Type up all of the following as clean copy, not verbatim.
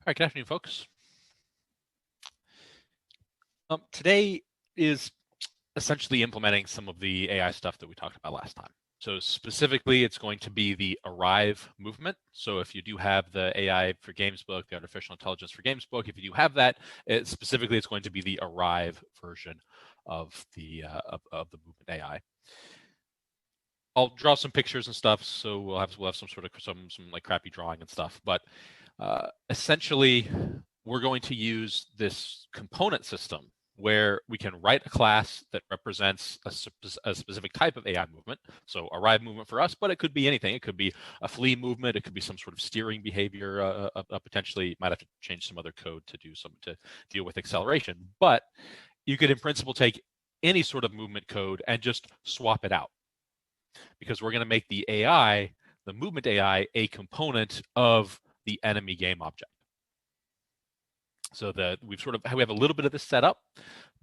All right, good afternoon, folks. Today is essentially implementing some of the AI stuff that we talked about last time. So specifically, it's going to be the arrive movement. So if you do have the AI for Games book, the artificial intelligence for Games book, if you do have that, specifically, it's going to be the arrive version of the movement AI. I'll draw some pictures and stuff, so we'll have some sort of some like crappy drawing and stuff. But essentially, we're going to use this component system where we can write a class that represents a specific type of AI movement. So arrive movement for us, but it could be anything. It could be a flee movement. It could be some sort of steering behavior. Potentially, might have to change some other code to do some to deal with acceleration. But you could, in principle, take any sort of movement code and just swap it out, because we're going to make the AI, the movement AI, a component of the enemy game object. So that we have a little bit of this set up,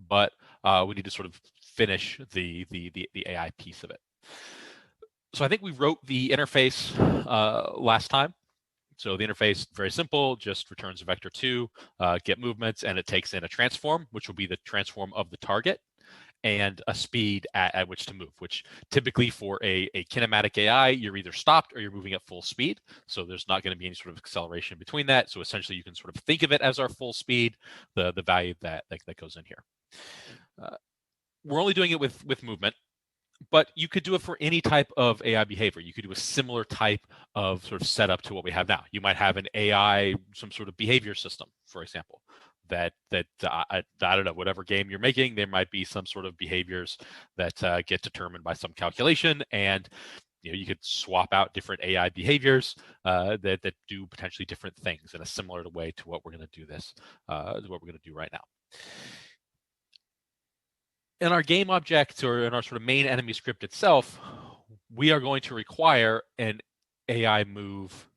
but we need to sort of finish the AI piece of it. So I think we wrote the interface last time. So the interface, very simple, just returns a vector2, get movements, and it takes in a transform, which will be the transform of the target, and a speed at which to move, which typically for a kinematic AI, you're either stopped or you're moving at full speed. So there's not going to be any sort of acceleration between that. So essentially, you can sort of think of it as our full speed, the value that goes in here. We're only doing it with movement, but you could do it for any type of AI behavior. You could do a similar type of sort of setup to what we have now. You might have an AI, some sort of behavior system, for example, that I don't know, whatever game you're making, there might be some sort of behaviors that get determined by some calculation, and you could swap out different AI behaviors that do potentially different things in a similar way to what we're going to do right now. In our game object, or in our sort of main enemy script itself, we are going to require an AI move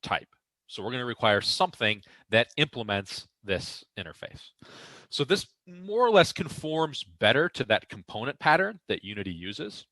type. So we're going to require something that implements this interface. So this more or less conforms better to that component pattern that Unity uses,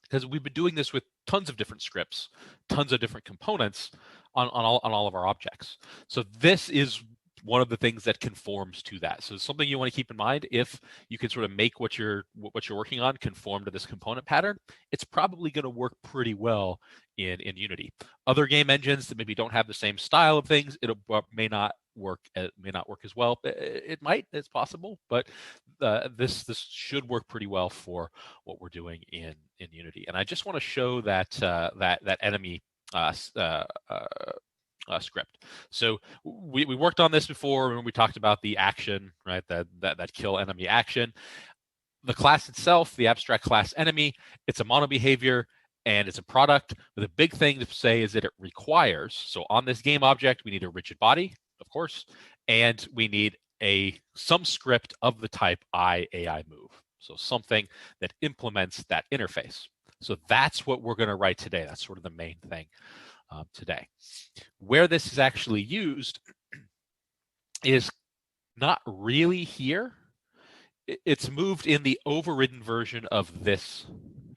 because we've been doing this with tons of different scripts, tons of different components on all of our objects. So this is one of the things that conforms to that. So it's something you want to keep in mind. If you can sort of make what you're working on conform to this component pattern, it's probably going to work pretty well in Unity. Other game engines that maybe don't have the same style of things, it may not work as well. It might, it's possible, but this should work pretty well for what we're doing in Unity. And I just want to show that that enemy script. So we worked on this before when we talked about the action, right? That kill enemy action. The class itself, the abstract class enemy, it's a mono behavior and it's a product. But the big thing to say is that it requires, so on this game object, we need a rigid body, of course, and we need some script of the type AI move. So something that implements that interface. So that's what we're going to write today. That's sort of the main thing today. Where this is actually used is not really here. It's moved in the overridden version of this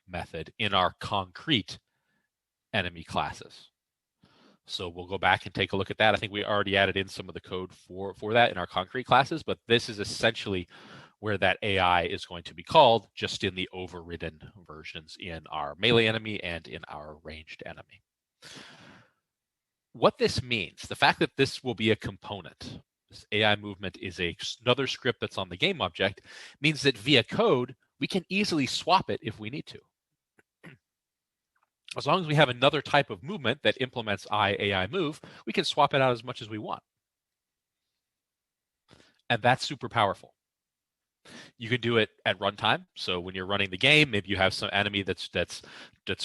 method in our concrete enemy classes. So we'll go back and take a look at that. I think we already added in some of the code for that in our concrete classes, but this is essentially where that AI is going to be called, just in the overridden versions in our melee enemy and in our ranged enemy. What this means, the fact that this will be a component, this AI movement is another script that's on the game object, means that via code, we can easily swap it if we need to. As long as we have another type of movement that implements AI move, we can swap it out as much as we want. And that's super powerful. You can do it at runtime. So when you're running the game, maybe you have some enemy that's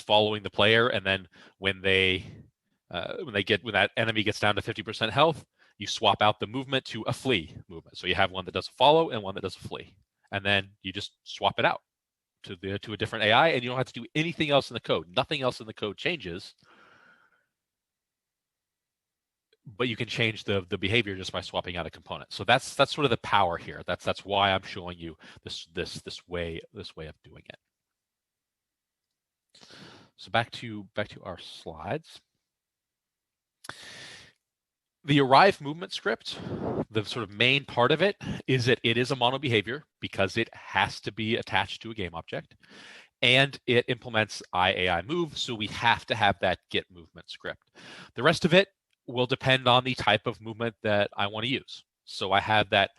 following the player, and then when that enemy gets down to 50% health, you swap out the movement to a flee movement. So you have one that does a follow and one that does a flee, and then you just swap it out to a different AI, and you don't have to do anything else in the code. Nothing else in the code changes, but you can change the behavior just by swapping out a component. So that's sort of the power here. That's why I'm showing you this way of doing it. So back to our slides. The arrive movement script, the sort of main part of it is that it is a mono behavior because it has to be attached to a game object, and it implements IAI move, so we have to have that get movement script. The rest of it will depend on the type of movement that I want to use. So I have that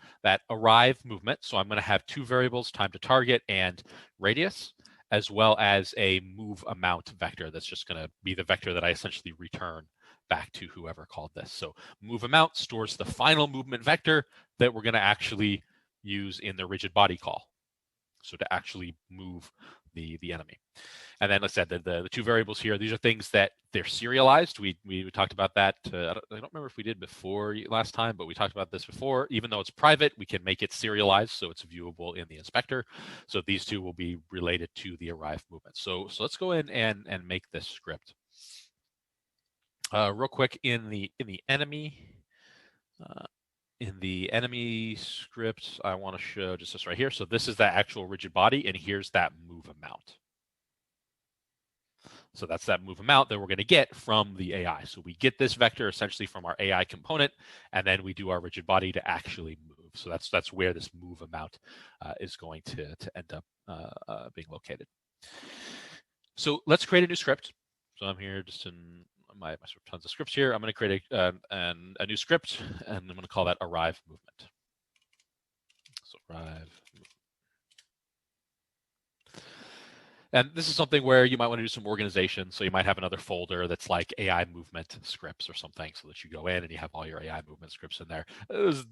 arrive movement, so I'm going to have two variables, time to target and radius, as well as a move amount vector that's just going to be the vector that I essentially return back to whoever called this. So move amount stores the final movement vector that we're going to actually use in the rigid body call. So to actually move the enemy. And then, like I said, the two variables here, these are things that they're serialized. We talked about that. I don't remember if we did before last time, but we talked about this before. Even though it's private, we can make it serialized so it's viewable in the inspector. So these two will be related to the arrive movement. So let's go in and make this script. Real quick, in the enemy. In the enemy script, I want to show just this right here. So this is that actual rigid body, and here's that move amount. So that's that move amount that we're going to get from the AI. So we get this vector essentially from our AI component, and then we do our rigid body to actually move. So that's where this move amount is going to end up being located. So let's create a new script. So I'm here just in my tons of scripts here. I'm going to create a new script, and I'm going to call that arrive movement. So arrive. And this is something where you might want to do some organization. So you might have another folder that's like AI movement scripts or something, so that you go in and you have all your AI movement scripts in there. Starting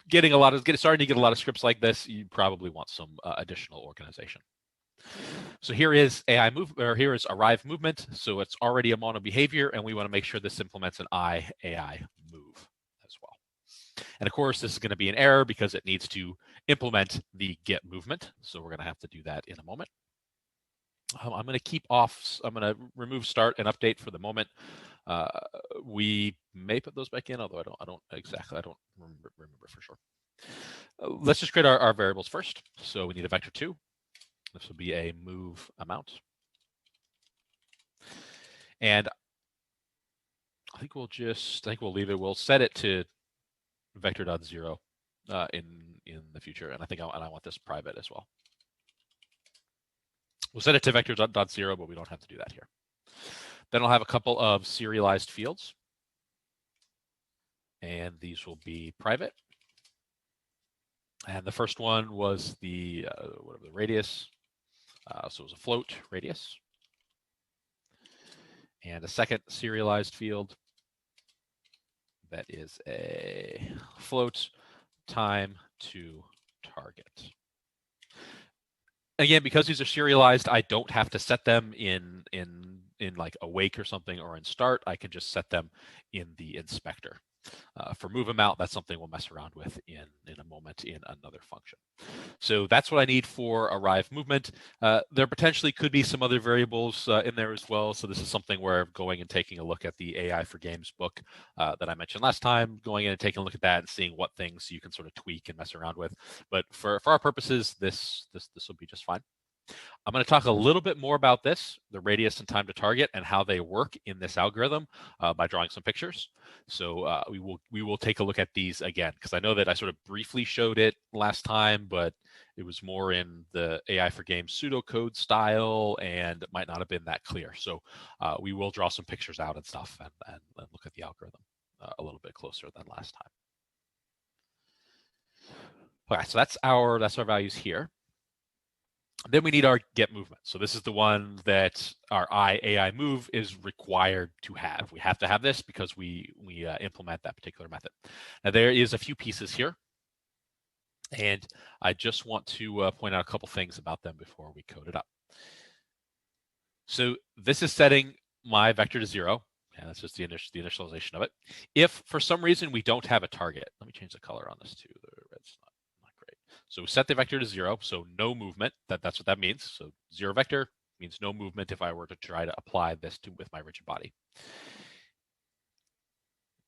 to get a lot of scripts like this. You probably want some additional organization. So here is AI move, or here is arrive movement. So it's already a mono behavior, and we want to make sure this implements an AI move as well. And of course, this is going to be an error because it needs to implement the get movement. So we're going to have to do that in a moment. I'm going to keep off. I'm going to remove start and update for the moment. We may put those back in, although I don't remember for sure. Let's just create our variables first. So we need a vector 2. This will be a move amount. And I think we'll leave it. We'll set it to vector.0 in the future. And I want this private as well. We'll set it to vector.0, but we don't have to do that here. Then I'll have a couple of serialized fields. And these will be private. And the first one was the radius. So it was a float radius. And a second serialized field that is a float time to target. Again, because these are serialized, I don't have to set them in like awake or something or in start. I can just set them in the inspector. For move amount, that's something we'll mess around with in a moment in another function. So that's what I need for arrive movement. There potentially could be some other variables in there as well. So this is something where going and taking a look at the AI for Games book that I mentioned last time, going in and taking a look at that and seeing what things you can sort of tweak and mess around with. But for our purposes, this will be just fine. I'm going to talk a little bit more about this, the radius and time to target, and how they work in this algorithm by drawing some pictures. So we will take a look at these again, because I know that I sort of briefly showed it last time, but it was more in the AI for Games pseudocode style, and it might not have been that clear. So we will draw some pictures out and stuff, and look at the algorithm a little bit closer than last time. Okay, so that's our values here. Then we need our get movement. So this is the one that our AI move is required to have. We have to have this because we implement that particular method. Now there is a few pieces here, and I just want to point out a couple things about them before we code it up. So this is setting my vector to 0. And that's just the initialization of it. If for some reason we don't have a target, let me change the color on this too. The red's not great. So we set the vector to 0, so no movement. That's what that means. So 0 vector means no movement if I were to try to apply this with my rigid body.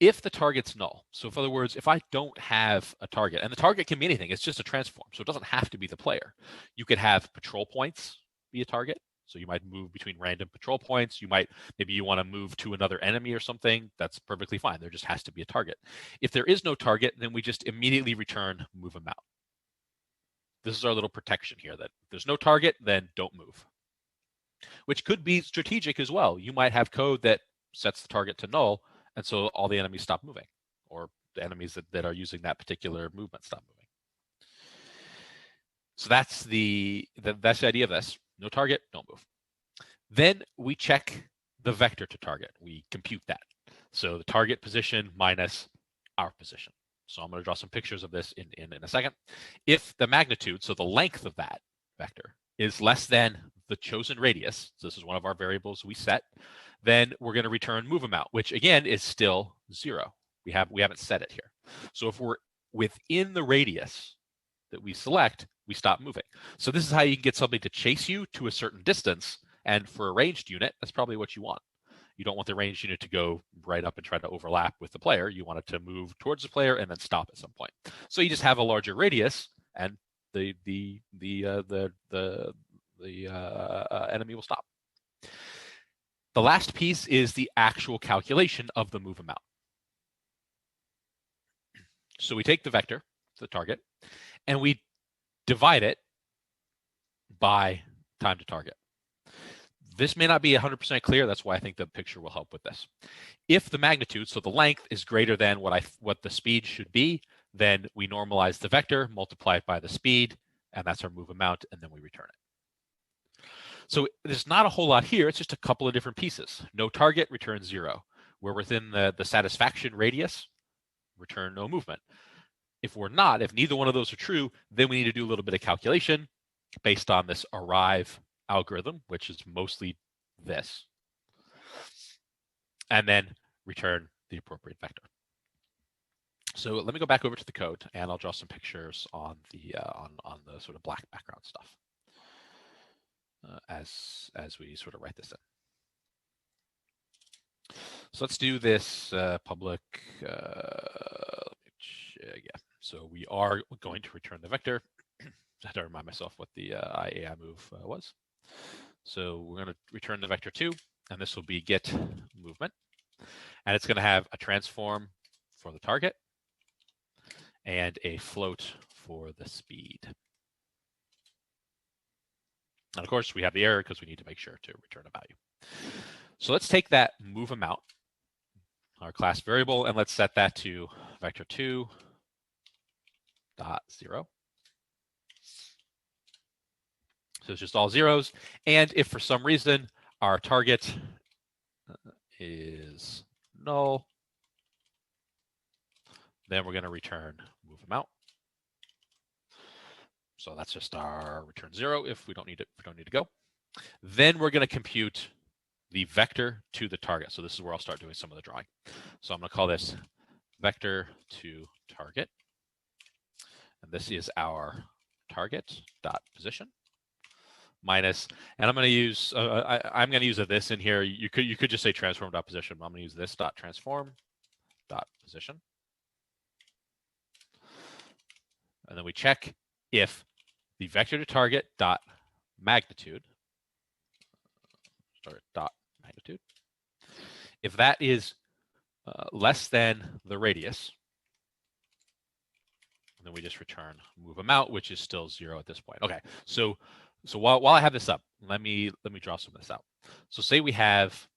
If the target's null, so in other words, if I don't have a target, and the target can be anything, it's just a transform, so it doesn't have to be the player. You could have patrol points be a target. So you might move between random patrol points. Maybe you want to move to another enemy or something. That's perfectly fine. There just has to be a target. If there is no target, then we just immediately return move amount. This is our little protection here, that if there's no target, then don't move. Which could be strategic as well. You might have code that sets the target to null, and so all the enemies stop moving, or the enemies that are using that particular movement stop moving. So that's the idea of this. No target, don't move. Then we check the vector to target. We compute that. So the target position minus our position. So I'm going to draw some pictures of this in a second. If the magnitude, so the length of that vector, is less than the chosen radius, so this is one of our variables we set, then we're going to return move amount, which again is still 0. We haven't set it here. So if we're within the radius that we select, we stop moving. So this is how you can get something to chase you to a certain distance. And for a ranged unit, that's probably what you want. You don't want the ranged unit to go right up and try to overlap with the player. You want it to move towards the player and then stop at some point. So you just have a larger radius, and the enemy will stop. The last piece is the actual calculation of the move amount. So we take the vector, the target, and we divide it by time to target. This may not be 100% clear. That's why I think the picture will help with this. If the magnitude, so the length, is greater than what the speed should be, then we normalize the vector, multiply it by the speed, and that's our move amount, and then we return it. So there's not a whole lot here. It's just a couple of different pieces. No target, return 0. We're within the satisfaction radius, return no movement. If we're not, if neither one of those are true, then we need to do a little bit of calculation based on this arrive algorithm, which is mostly this, and then return the appropriate vector. So let me go back over to the code, and I'll draw some pictures on the sort of black background stuff as we sort of write this in. So let's do this public. Yeah. So we are going to return the vector. I had to remind myself what the AI move was. So we're going to return the vector 2, and this will be get movement. And it's going to have a transform for the target and a float for the speed. And of course, we have the error because we need to make sure to return a value. So let's take that move amount, our class variable, and let's set that to vector2 dot 0. So it's just all zeros. And if for some reason our target is null, then we're going to return move amount. So that's just our return 0 if we don't need to go. Then we're going to compute the vector to the target. So this is where I'll start doing some of the drawing. So I'm going to call this vector to target. And this is our target dot position minus, and I'm going to use I'm going to use a this in here. You could just say transform dot position. But I'm going to use this dot transform dot position, and then we check if the vector to target dot magnitude, if that is less than the radius, and then we just return move amount, which is still 0 at this point. Okay, so while I have this up, let me draw some of this out. So say we have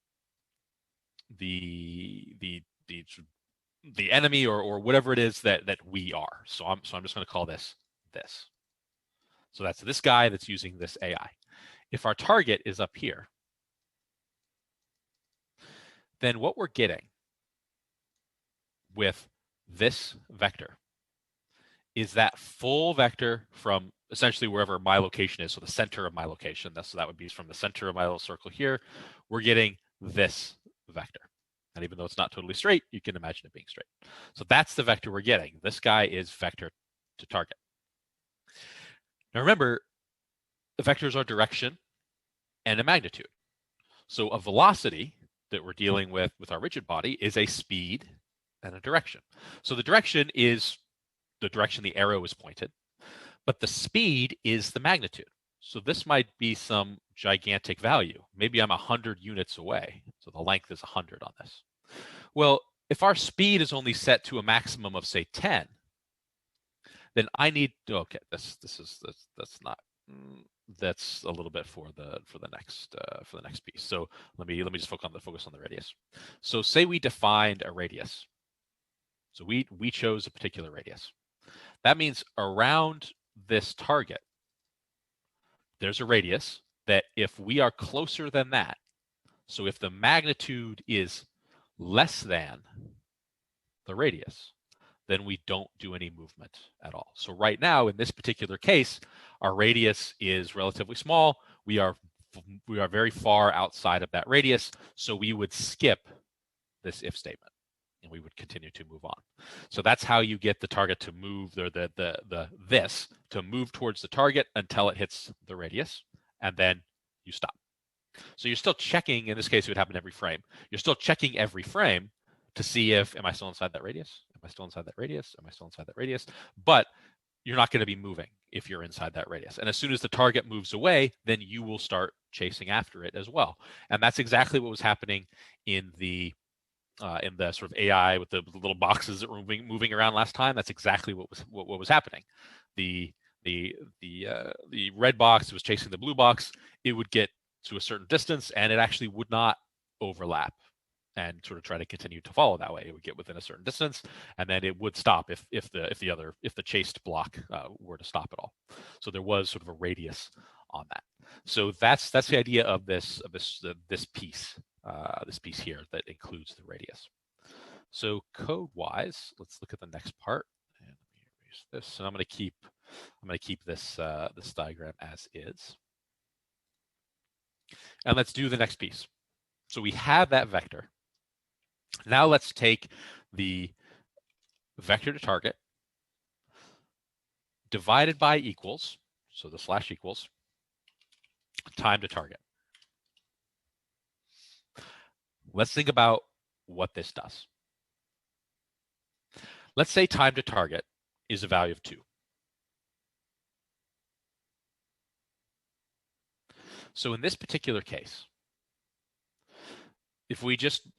the enemy or whatever it is that we are. So I'm just going to call this. So that's this guy that's using this AI. If our target is up here, then what we're getting with this vector is that full vector from essentially wherever my location is, so the center of my location. So that would be from the center of my little circle here. We're getting this vector. And even though it's not totally straight, you can imagine it being straight. So that's the vector we're getting. This guy is vector to target. Now remember, the vectors are direction and a magnitude. So a velocity that we're dealing with our rigid body is a speed and a direction. So the direction is the direction the arrow is pointed, but the speed is the magnitude. So this might be some gigantic value. Maybe I'm 100 units away. So the length is 100 on this. Well, if our speed is only set to a maximum of, say, 10, then I need, okay, that's not, that's a little bit for the next piece. So let me just focus on the radius. So say we defined a radius. So we chose a particular radius. That means around this target, there's a radius that if we are closer than that, so if the magnitude is less than the radius, then we don't do any movement at all. So right now, in this particular case, our radius is relatively small. We are very far outside of that radius, so we would skip this if statement, and we would continue to move on. So that's how you get the target to move, or this to move towards the target until it hits the radius, and then you stop. So you're still checking. In this case, it would happen every frame. You're still checking every frame to see if, am I still inside that radius? Am I still inside that radius? Am I still inside that radius? But you're not going to be moving if you're inside that radius. And as soon as the target moves away, then you will start chasing after it as well. And that's exactly what was happening in the sort of AI with the little boxes that were moving around last time. That's exactly what was happening. The red box was chasing the blue box. It would get to a certain distance, and it actually would not overlap and sort of try to continue to follow that way. It would get within a certain distance, and then it would stop if the chased block were to stop at all. So there was sort of a radius on that. So that's the idea of this piece here that includes the radius. So code-wise, let's look at the next part. And let me erase this. And I'm going to keep this this diagram as is. And let's do the next piece. So we have that vector. Now let's take the vector to target divided by equals, so the slash equals, time to target. Let's think about what this does. Let's say time to target is a value of 2. So in this particular case, if we just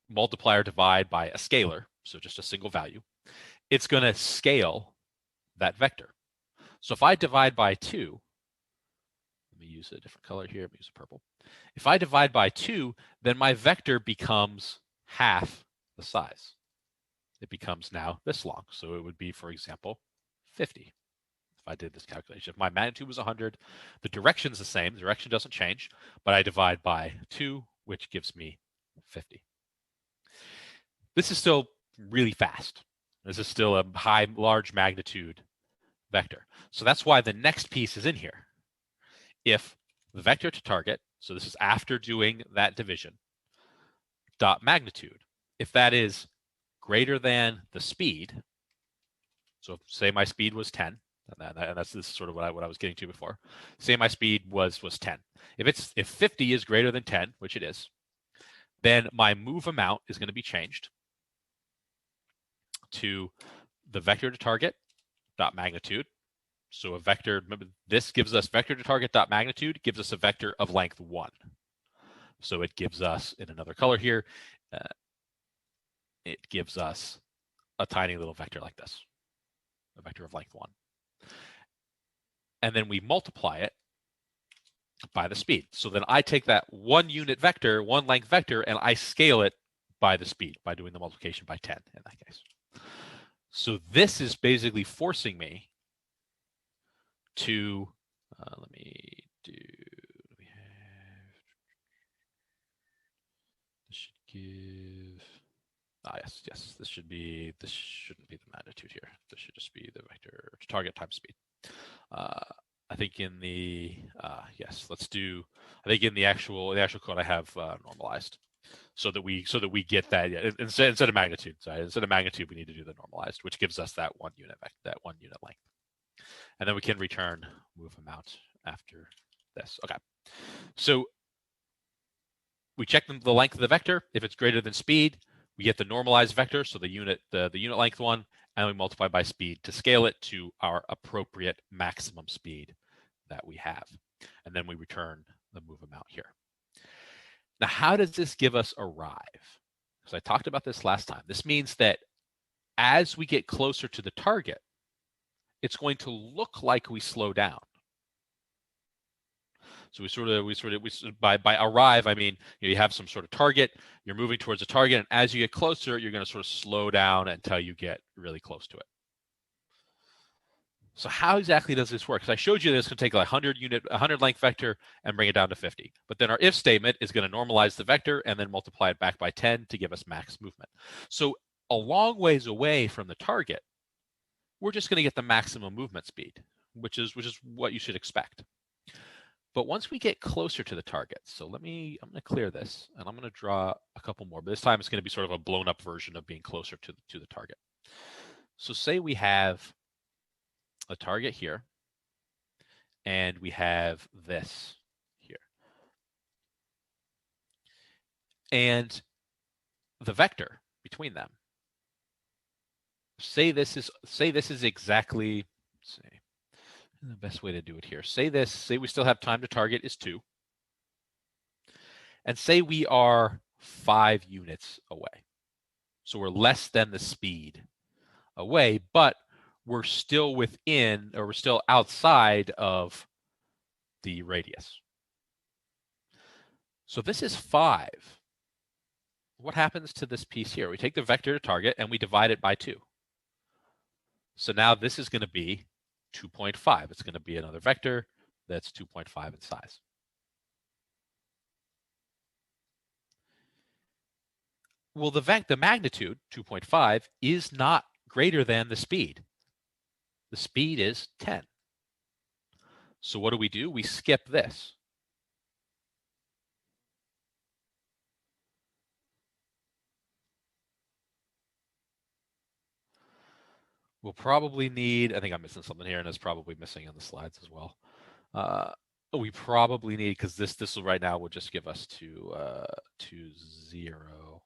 multiply or divide by a scalar, so just a single value, it's going to scale that vector. So if I divide by 2, let me use a different color here, let me use a purple. If I divide by 2, then my vector becomes half the size. It becomes now this long. So it would be, for example, 50. If I did this calculation, if my magnitude was 100, the direction's the same, the direction doesn't change, but I divide by 2, which gives me 50. This is still really fast. This is still a large magnitude vector. So that's why the next piece is in here. If the vector to target, so this is after doing that division, dot magnitude, if that is greater than the speed, so say my speed was 10, and this is sort of what I was getting to before. Say my speed was 10. If 50 is greater than 10, which it is, then my move amount is going to be changed to the vector to target dot magnitude. So a vector, remember, this gives us vector to target dot magnitude gives us a vector of length 1. So it gives us, in another color here, it gives us a tiny little vector like this, a vector of length 1. And then we multiply it by the speed. So then I take that 1 unit vector, 1 length vector, and I scale it by the speed, by doing the multiplication by 10 in that case. So this is basically forcing me to, this should give, yes, this shouldn't be the magnitude here. This should just be the vector to target times speed. I think in the, yes, let's do, I think in the actual code I have normalized. So that we get that, yeah, instead of magnitude, we need to do the normalized, which gives us that 1 unit length. And then we can return move amount after this. Okay. So we check the length of the vector. If it's greater than speed, we get the normalized vector, so the unit length one, and we multiply by speed to scale it to our appropriate maximum speed that we have. and then we return the move amount here. Now, how does this give us arrive? Because I talked about this last time. This means that as we get closer to the target, it's going to look like we slow down. So by arrive, I mean, you have some sort of target, you're moving towards a target, and as you get closer, you're going to sort of slow down until you get really close to it. So how exactly does this work? Because I showed you this could take like 100 length vector and bring it down to 50. But then our if statement is going to normalize the vector and then multiply it back by 10 to give us max movement. So a long ways away from the target, we're just going to get the maximum movement speed, which is what you should expect. But once we get closer to the target, so I'm going to clear this and I'm going to draw a couple more, but this time it's going to be sort of a blown up version of being closer to the target. So say we have a target here, and we have this here. And the vector between them, say this is exactly, let's see, the best way to do it here. Say we still have time to target is 2. And say we are 5 units away. So we're less than the speed away, but we're still within, or we're still outside of the radius. So this is 5. What happens to this piece here? We take the vector to target and we divide it by 2. So now this is going to be 2.5. It's going to be another vector that's 2.5 in size. Well, the magnitude, 2.5, is not greater than the speed. The speed is 10. So what do? We skip this. We'll probably need, I think I'm missing something here, and it's probably missing on the slides as well. We probably need, because this right now will just give us to 0.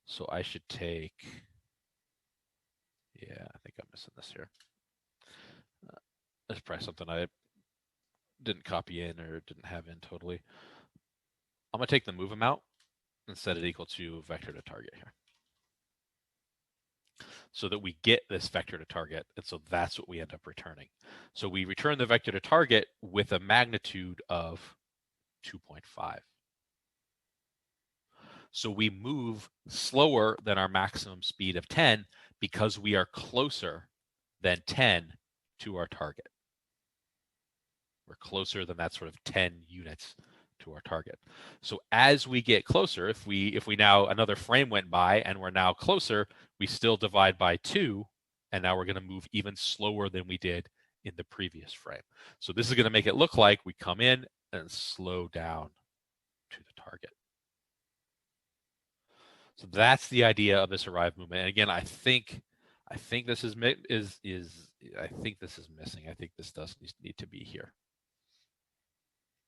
So I should take, yeah, I think I'm missing this here. That's probably something I didn't copy in or didn't have in totally. I'm going to take the move amount and set it equal to vector to target here, so that we get this vector to target, and so that's what we end up returning. So we return the vector to target with a magnitude of 2.5. So we move slower than our maximum speed of 10 because we are closer than 10 to our target. We're closer than that sort of 10 units to our target. So as we get closer, if we now, another frame went by and we're now closer, we still divide by 2, and now we're going to move even slower than we did in the previous frame. So this is going to make it look like we come in and slow down to the target. So that's the idea of this arrive movement. And again, I think this is missing. I think this does need to be here.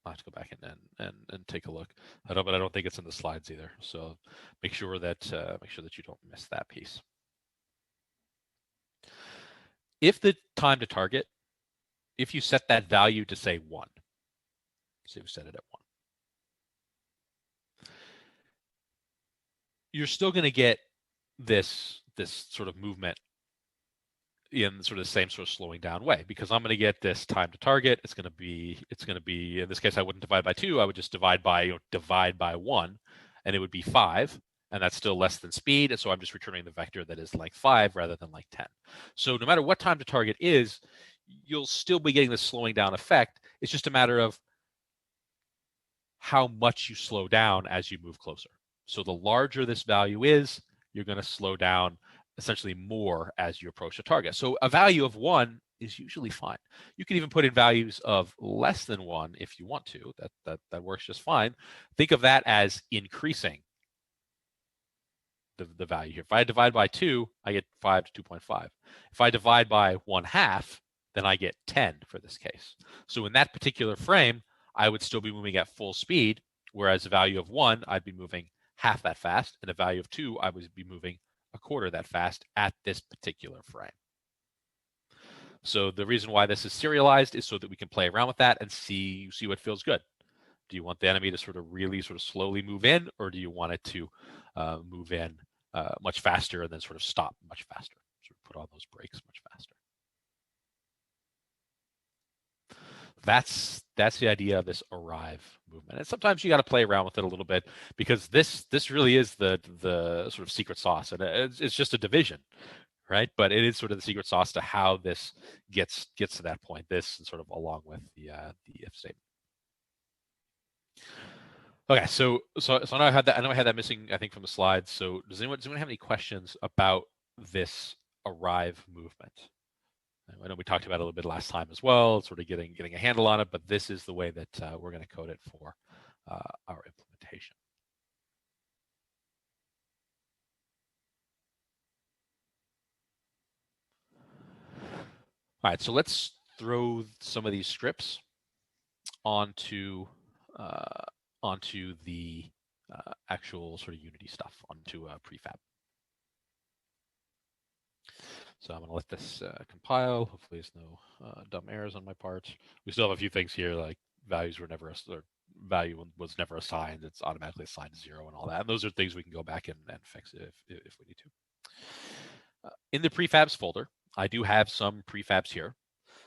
I'll have to go back and take a look. But I don't think it's in the slides either. So make sure that you don't miss that piece. If the time to target, if you set that value to say 1, so you set it at 1, you're still going to get this sort of movement in sort of the same sort of slowing down way, because I'm going to get this time to target. It's going to be in this case, I wouldn't divide by 2. I would just divide by 1, and it would be 5, and that's still less than speed. And so I'm just returning the vector that is like 5 rather than like 10. So no matter what time to target is, you'll still be getting this slowing down effect. It's just a matter of how much you slow down as you move closer. So the larger this value is, you're going to slow down essentially more as you approach the target. So a value of 1 is usually fine. You can even put in values of less than 1 if you want to. That works just fine. Think of that as increasing the value here. If I divide by 2, I get 5 to 2.5. If I divide by 1/2, then I get 10 for this case. So in that particular frame, I would still be moving at full speed, whereas a value of 1, I'd be moving half that fast, and a value of 2, I would be moving a quarter that fast at this particular frame. So the reason why this is serialized is so that we can play around with that and see what feels good. Do you want the enemy to sort of really sort of slowly move in, or do you want it to move in much faster and then sort of stop much faster? Sort of put on those brakes much faster. That's the idea of this arrive movement. And sometimes you got to play around with it a little bit, because this really is the sort of secret sauce, and it's just a division, right? But it is sort of the secret sauce to how this gets to that point. This and sort of along with the if statement. Okay, so now I had that. I know I had that missing, I think, from the slides. So does anyone have any questions about this arrive movement? I know we talked about it a little bit last time as well, sort of getting a handle on it, but this is the way that we're going to code it for our implementation. All right, so let's throw some of these scripts onto the actual sort of Unity stuff, onto Prefab. So I'm going to let this compile. Hopefully there's no dumb errors on my part. We still have a few things here, like values were never, or value was never assigned. It's automatically assigned to 0 and all that. And those are things we can go back and fix it if we need to. In the prefabs folder, I do have some prefabs here.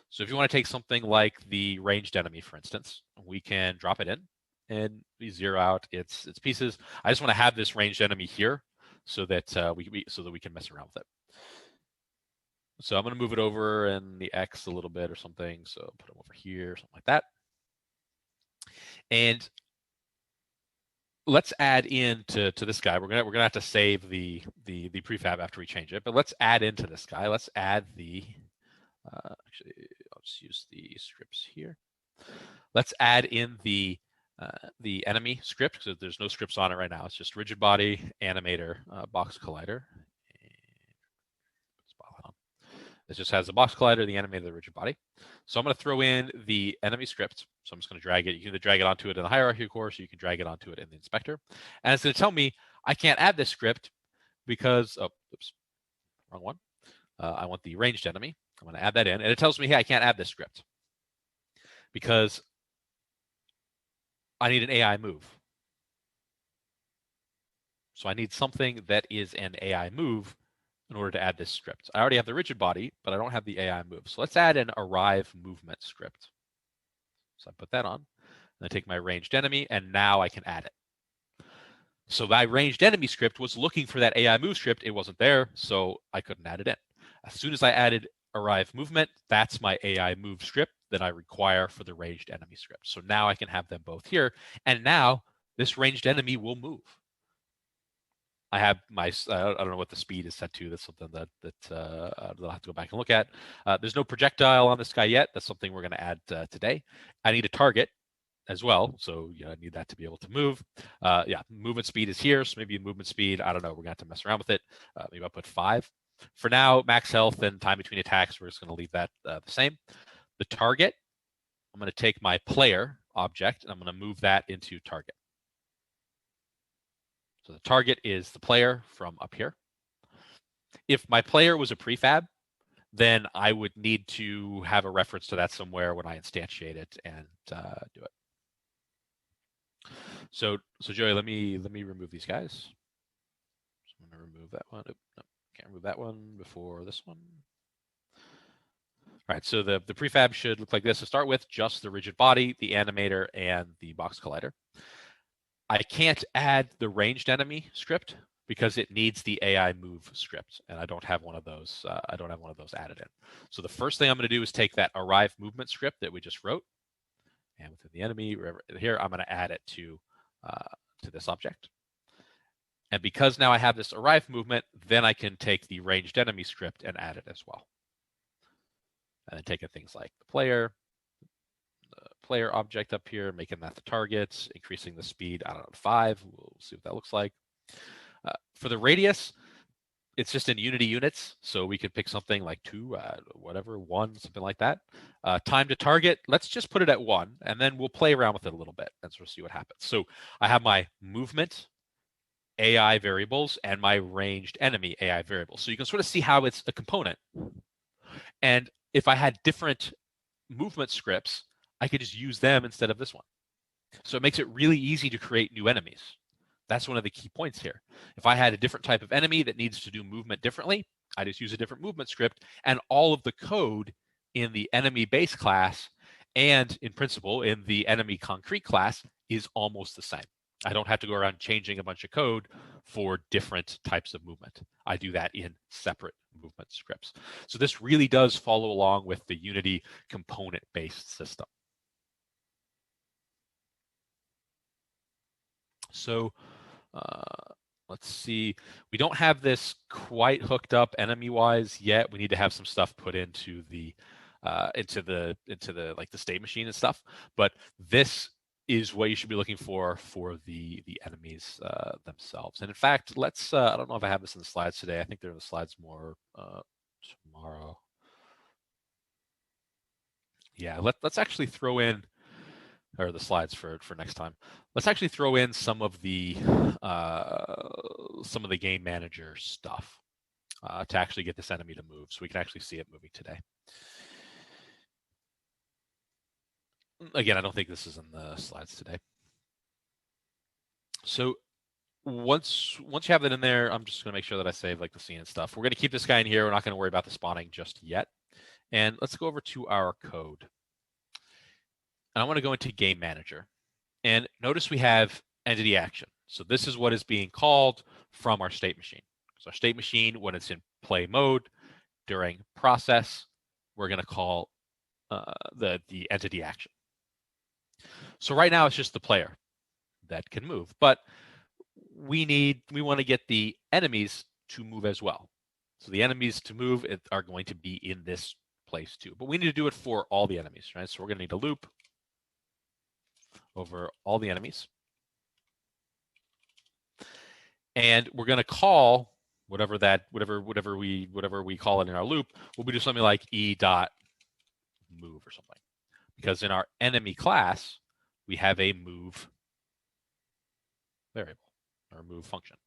So if you want to take something like the ranged enemy, for instance, we can drop it in and we zero out its pieces. I just want to have this ranged enemy here so that we can mess around with it. So I'm going to move it over in the X a little bit or something. So put them over here, something like that. And let's add in to this guy. We're gonna have to save the prefab after we change it, but let's add into this guy. Let's add the actually, I'll just use the scripts here. Let's add in the enemy script, because there's no scripts on it right now. It's just rigid body, animator, box collider. It just has the box collider, the animator, the rigid body. So I'm going to throw in the enemy script. So I'm just going to drag it. You can either drag it onto it in the hierarchy course, or you can drag it onto it in the inspector. And it's going to tell me I can't add this script because, oh, oops, wrong one. I want the ranged enemy. I'm going to add that in. And it tells me, hey, I can't add this script because I need an AI move. So I need something that is an AI move in order to add this script. I already have the rigid body, but I don't have the AI move. So let's add an arrive movement script. So I put that on, and I take my ranged enemy, and now I can add it. So my ranged enemy script was looking for that AI move script. It wasn't there, so I couldn't add it in. As soon as I added arrive movement, that's my AI move script that I require for the ranged enemy script. So now I can have them both here, and now this ranged enemy will move. I have my, I don't know what the speed is set to. That's something that I'll have to go back and look at. There's no projectile on this guy yet. That's something we're going to add today. I need a target as well. So I need that to be able to move. Yeah, movement speed is here. So maybe movement speed, I don't know. We're going to have to mess around with it. Maybe I'll put 5. For now, max health and time between attacks, we're just going to leave that the same. The target, I'm going to take my player object and I'm going to move that into target. So the target is the player from up here. If my player was a prefab, then I would need to have a reference to that somewhere when I instantiate it and do it. So Joey, let me remove these guys. So I'm going to remove that one. Oh, no, can't remove that one before this one. All right, so the prefab should look like this to start with, just the rigid body, the animator, and the box collider. I can't add the ranged enemy script because it needs the AI move script, and I don't have one of those. I don't have one of those added in. So the first thing I'm going to do is take that arrive movement script that we just wrote, and within the enemy here, I'm going to add it to this object. And because now I have this arrive movement, then I can take the ranged enemy script and add it as well. And then taking things like the player object up here, making that the target, increasing the speed, I don't know, 5. We'll see what that looks like. For the radius, it's just in Unity units, so we could pick something like 2, whatever, 1, something like that. Time to target, let's just put it at 1, and then we'll play around with it a little bit and sort of see what happens. So I have my movement AI variables and my ranged enemy AI variables. So you can sort of see how it's a component. And if I had different movement scripts, I could just use them instead of this one. So it makes it really easy to create new enemies. That's one of the key points here. If I had a different type of enemy that needs to do movement differently, I just use a different movement script, and all of the code in the enemy base class and in principle in the enemy concrete class is almost the same. I don't have to go around changing a bunch of code for different types of movement. I do that in separate movement scripts. So this really does follow along with the Unity component-based system. So let's see. We don't have this quite hooked up enemy-wise yet. We need to have some stuff put into the like the state machine and stuff. But this is what you should be looking for the enemies themselves. And in fact, let's I don't know if I have this in the slides today. I think they're in the slides more tomorrow. Yeah, let's actually throw in, or the slides for next time. Let's actually throw in some of the game manager stuff to actually get this enemy to move, so we can actually see it moving today. Again, I don't think this is in the slides today. So once you have that in there, I'm just going to make sure that I save like the scene and stuff. We're going to keep this guy in here. We're not going to worry about the spawning just yet. And let's go over to our code. And I want to go into Game Manager. And notice we have entity action. So this is what is being called from our state machine. So our state machine, when it's in play mode, during process, we're going to call the entity action. So right now it's just the player that can move, but we want to get the enemies to move as well. So the enemies to move are going to be in this place too, but we need to do it for all the enemies, right? So we're going to need a loop over all the enemies, and we're going to call whatever we call it in our loop. We'll do something like e dot move or something, because in our enemy class we have a move variable or move function.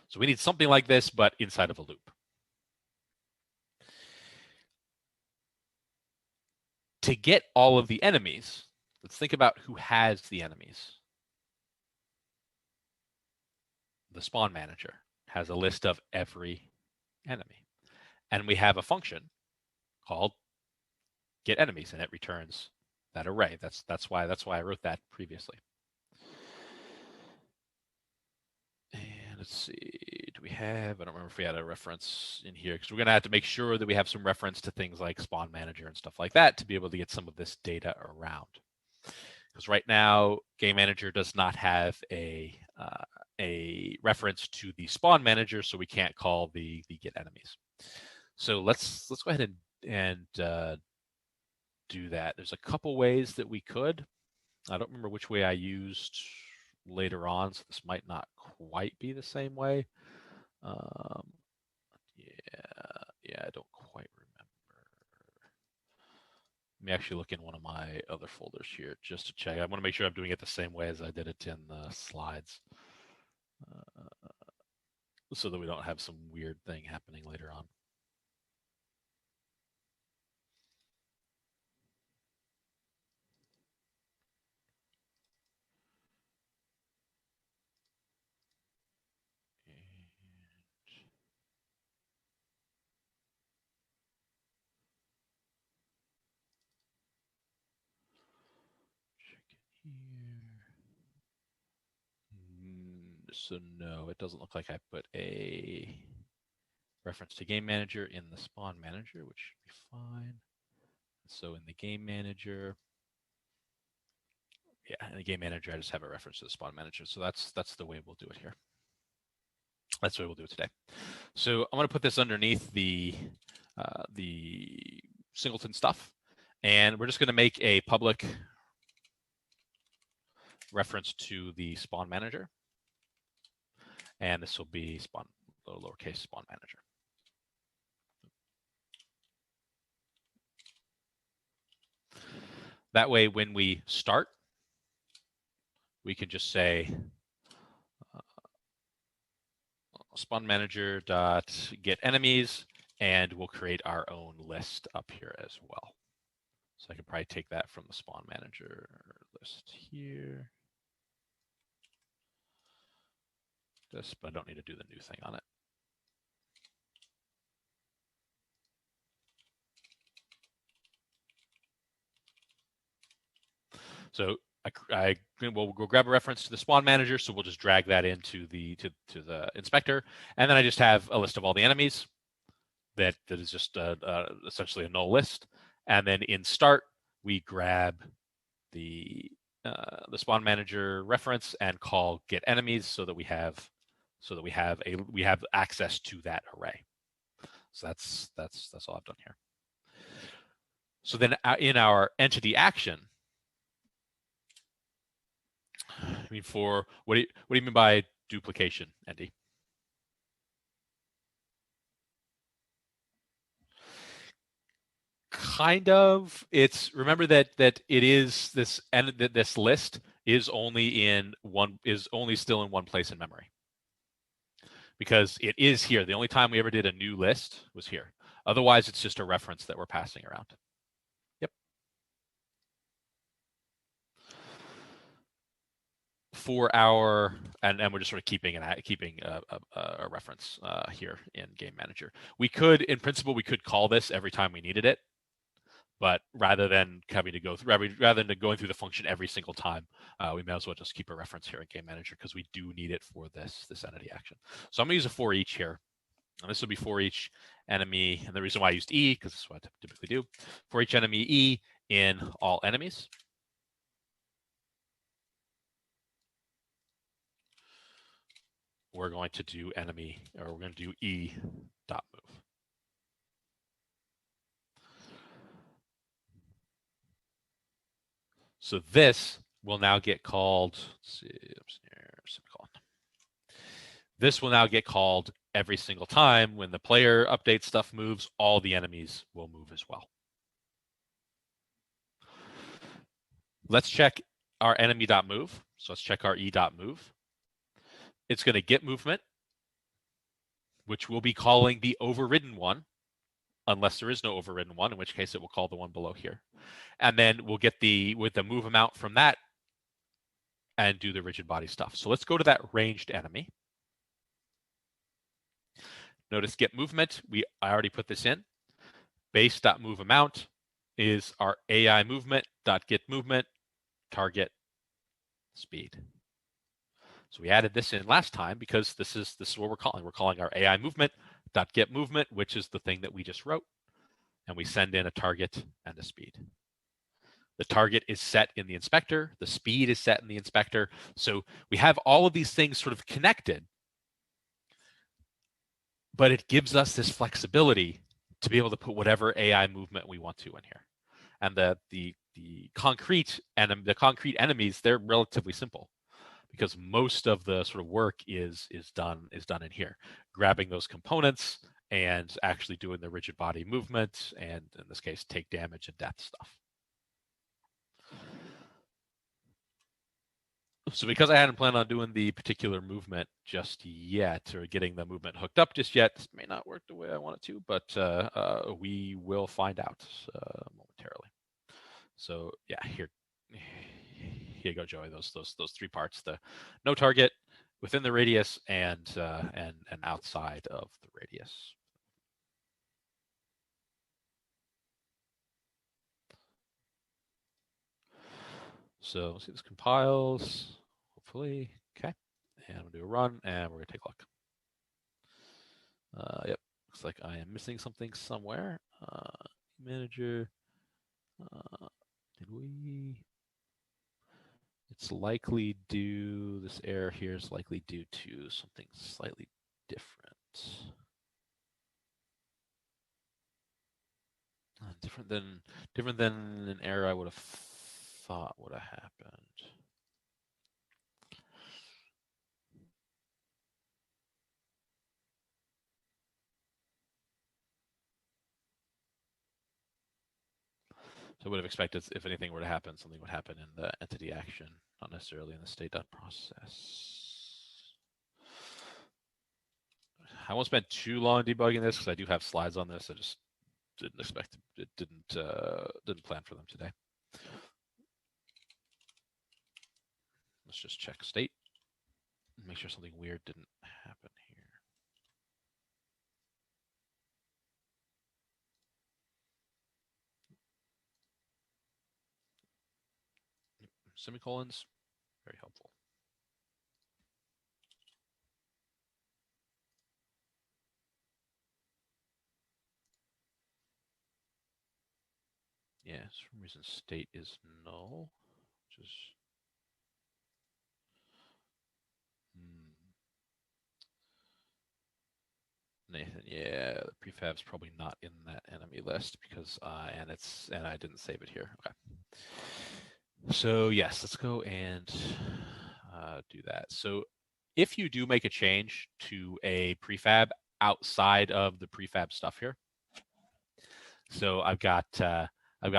So we need something like this, but inside of a loop. To get all of the enemies, let's think about who has the enemies. The spawn manager has a list of every enemy. And we have a function called get enemies, and it returns that array. That's why I wrote that previously. And let's see, do we have, I don't remember if we had a reference in here, because we're going to have to make sure that we have some reference to things like spawn manager and stuff like that to be able to get some of this data around. Because right now, Game Manager does not have a reference to the spawn manager, so we can't call the get enemies. So let's go ahead and do that. There's a couple ways that we could. I don't remember which way I used later on, so this might not quite be the same way. Yeah, I don't quite remember. Let me actually look in one of my other folders here just to check. I want to make sure I'm doing it the same way as I did it in the slides, so that we don't have some weird thing happening later on. So no, it doesn't look like I put a reference to Game Manager in the Spawn Manager, which should be fine. So in the Game Manager, yeah, in the Game Manager, I just have a reference to the Spawn Manager. So that's the way we'll do it here. That's the way we'll do it today. So I'm going to put this underneath the singleton stuff, and we're just going to make a public reference to the Spawn Manager, and this will be spawn lowercase Spawn Manager. That way, when we start, we can just say spawn manager dot get enemies, and we'll create our own list up here as well. So I could probably take that from the spawn manager list here. This, but I don't need to do the new thing on it. So we'll grab a reference to the spawn manager, so we'll just drag that into the inspector, and then I just have a list of all the enemies that is just essentially a null list, and then in start we grab the spawn manager reference and call get enemies so that we have access to that array. So that's all I've done here. So then in our entity action, I mean, for what do you mean by duplication, Andy? Kind of. It's remember that it is this, and that this list is only still in one place in memory, because it is here. The only time we ever did a new list was here. Otherwise, it's just a reference that we're passing around. Yep. For our, and we're just sort of keeping a reference here in Game Manager. We could, in principle, we could call this every time we needed it, but rather than having to go through, rather than going through the function every single time, we may as well just keep a reference here in Game Manager because we do need it for this entity action. So I'm gonna use a for each here. And this will be for each enemy, and the reason why I used E, because this is what I typically do, for each enemy E in all enemies. We're going to do we're going to do E dot move. So this will now get called, let's see, semicolon. This will now get called every single time when the player update stuff moves, all the enemies will move as well. Let's check our enemy.move. So let's check our e.move. It's going to get movement, which we'll be calling the overridden one, unless there is no overridden one, in which case it will call the one below here. And then we'll get with the move amount from that and do the rigid body stuff. So let's go to that ranged enemy. Notice get movement. I already put this in. Base.move amount is our AI movement.get movement target speed. So we added this in last time because this is what we're calling. We're calling our AI movement.get movement, which is the thing that we just wrote. And we send in a target and a speed. The target is set in the inspector. The speed is set in the inspector. So we have all of these things sort of connected, but it gives us this flexibility to be able to put whatever AI movement we want to in here. And the concrete enemies, they're relatively simple because most of the sort of work is done in here, grabbing those components and actually doing the rigid body movement, and in this case, take damage and death stuff. So because I hadn't planned on doing the particular movement just yet, or getting the movement hooked up just yet, this may not work the way I want it to, but we will find out momentarily. So yeah, here you go, Joey. Those three parts: the no target, within the radius, and outside of the radius. So let's see, this compiles, hopefully. Okay, and we'll do a run, and we're gonna take a look. Yep, looks like I am missing something somewhere. Manager, did we? It's likely due, this error here is likely due to something slightly different. Different than an error I would have thought would have happened. So I would have expected, if anything were to happen, something would happen in the entity action, not necessarily in the state.process. I won't spend too long debugging this because I do have slides on this. I just didn't expect it. Didn't plan for them today. Let's just check state. Make sure something weird didn't happen here. Semicolons, very helpful. Yeah, for some reason state is null, which is Nathan. Yeah, the prefab's probably not in that enemy list because and I didn't save it here. Okay. So yes, let's go and do that. So if you do make a change to a prefab outside of the prefab stuff here, so I've got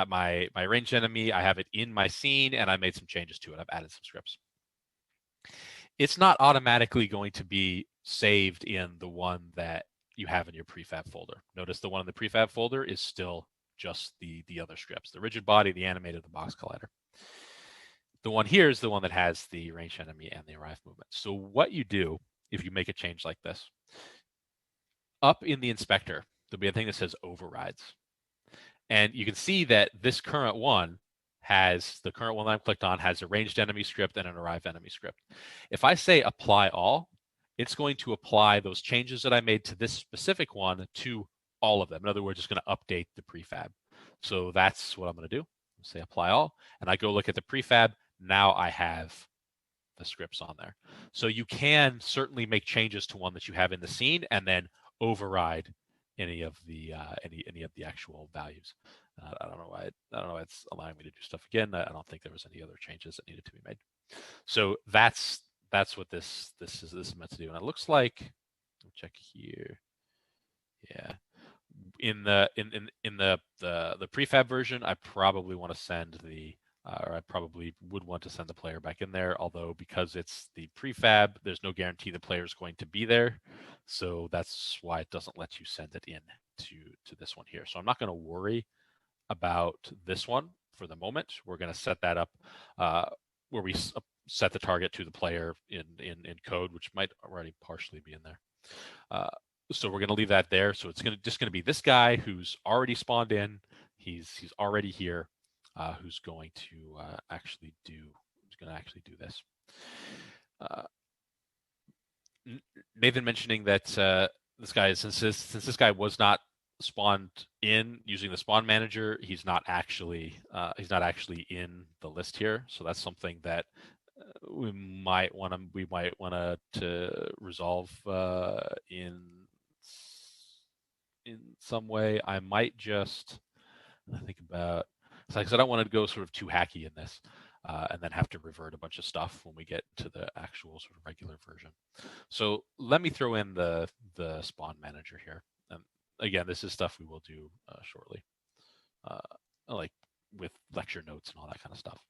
my ranged enemy. I have it in my scene, and I made some changes to it. I've added some scripts. It's not automatically going to be saved in the one that you have in your prefab folder. Notice the one in the prefab folder is still just the other scripts: the rigid body, the animated, the box collider. The one here is the one that has the ranged enemy and the arrive movement. So what you do if you make a change like this, up in the inspector, there'll be a thing that says overrides. And you can see that this current one has, the current one that I'm clicked on has a ranged enemy script and an arrive enemy script. If I say apply all, it's going to apply those changes that I made to this specific one to all of them. In other words, it's going to update the prefab. So that's what I'm going to do. Say apply all, and I go look at the prefab. Now I have the scripts on there. So you can certainly make changes to one that you have in the scene and then override any of the actual values. I don't know why it's allowing me to do stuff again. I don't think there was any other changes that needed to be made. So that's what this is meant to do. And it looks like, let me check here. Yeah. In the prefab version, I probably want to send the or I probably would want to send the player back in there. Although because it's the prefab, there's no guarantee the player is going to be there, so that's why it doesn't let you send it in to this one here. So I'm not going to worry about this one for the moment. We're going to set that up where we set the target to the player in code, which might already partially be in there. So we're going to leave that there. So it's just going to be this guy who's already spawned in. He's already here. Who's going to actually do this. Nathan mentioning that this guy, since this guy was not spawned in using the spawn manager, he's not actually in the list here. So that's something that we might want to resolve in some way. I might just think about. It's like, 'cause I don't want to go sort of too hacky in this, and then have to revert a bunch of stuff when we get to the actual sort of regular version. So let me throw in the spawn manager here. And again, this is stuff we will do shortly, like with lecture notes and all that kind of stuff.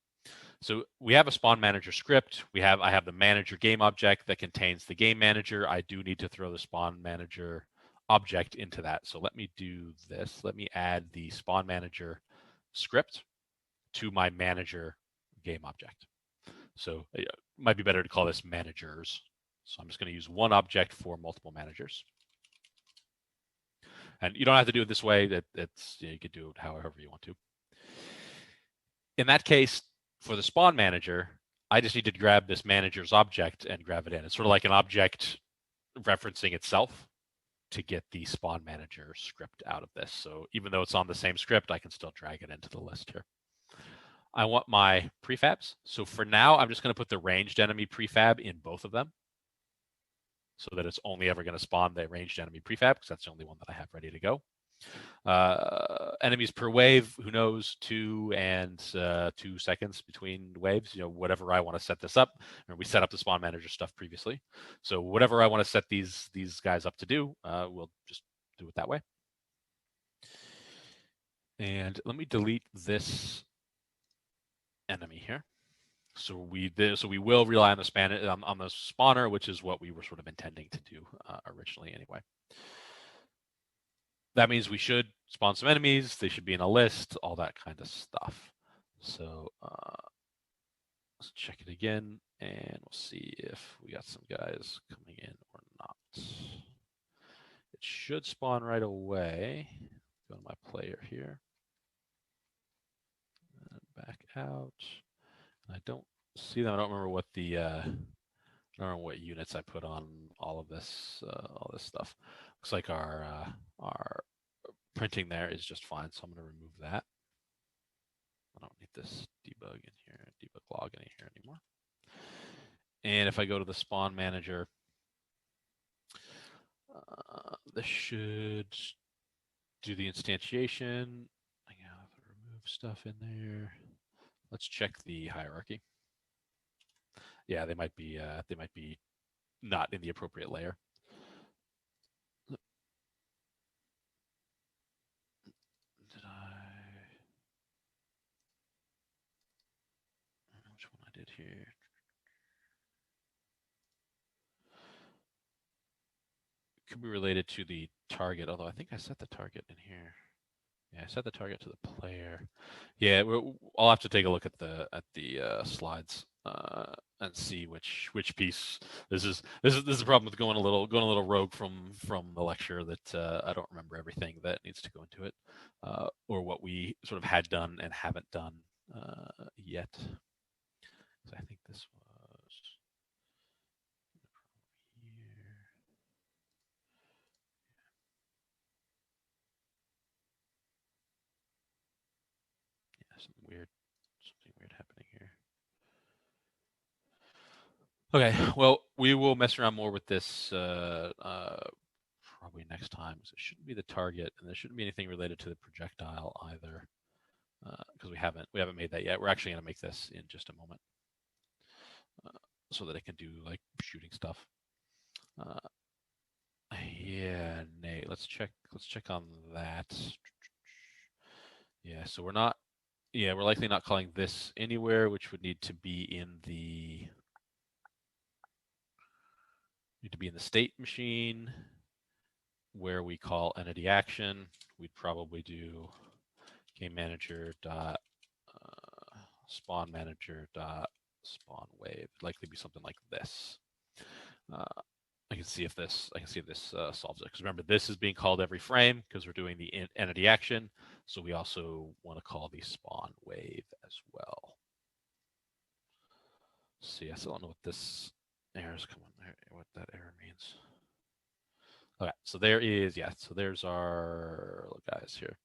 So we have a spawn manager script. I have the manager game object that contains the game manager. I do need to throw the spawn manager object into that. So let me do this. Let me add the spawn manager script to my manager game object. So it might be better to call this managers. So I'm just going to use one object for multiple managers. And you don't have to do it this way. You could do it however you want to. In that case, for the spawn manager, I just need to grab this manager's object and grab it in. It's sort of like an object referencing itself to get the spawn manager script out of this. So even though it's on the same script, I can still drag it into the list here. I want my prefabs. So for now, I'm just going to put the ranged enemy prefab in both of them so that it's only ever going to spawn the ranged enemy prefab because that's the only one that I have ready to go. Enemies per wave, who knows, 2 and 2 seconds between waves, whatever I want to set this up. And we set up the spawn manager stuff previously. So whatever I want to set these guys up to do, we'll just do it that way. And let me delete this enemy here. So we will rely on the on the spawner, which is what we were sort of intending to do originally anyway. That means we should spawn some enemies. They should be in a list, all that kind of stuff. So let's check it again, and we'll see if we got some guys coming in or not. It should spawn right away. Go to my player here. And back out. I don't see them. I don't remember what the I don't remember what units I put on all of this stuff. Looks like our printing there is just fine, so I'm going to remove that. I don't need this debug in here, debug log in here anymore. And if I go to the spawn manager, this should do the instantiation. I have to remove stuff in there. Let's check the hierarchy. Yeah, they might be not in the appropriate layer. Did I? don't know which one I did here. Could be related to the target, although I think I set the target in here. Yeah, I set the target to the player. Yeah, I'll have to take a look at the slides and see which piece. This is the problem with going a little rogue from the lecture, that I don't remember everything that needs to go into it, or what we sort of had done and haven't done yet. So I think this was here. Yeah, something weird happening here. Okay, well, we will mess around more with this probably next time. So it shouldn't be the target, and there shouldn't be anything related to the projectile either, because we haven't made that yet. We're actually going to make this in just a moment, so that it can do like shooting stuff. Yeah, Nate, let's check on that. Yeah, so we're not. Yeah, we're likely not calling this anywhere, which would need to be in the state machine, where we call entity action. We'd probably do game manager dot spawn manager dot spawn wave. It'd likely be something like this. I can see if this solves it, because remember, this is being called every frame because we're doing the entity action. So we also want to call the spawn wave as well. See, I still don't know what this error is coming. What that error means. Okay, so there is, yeah. So there's our guys here,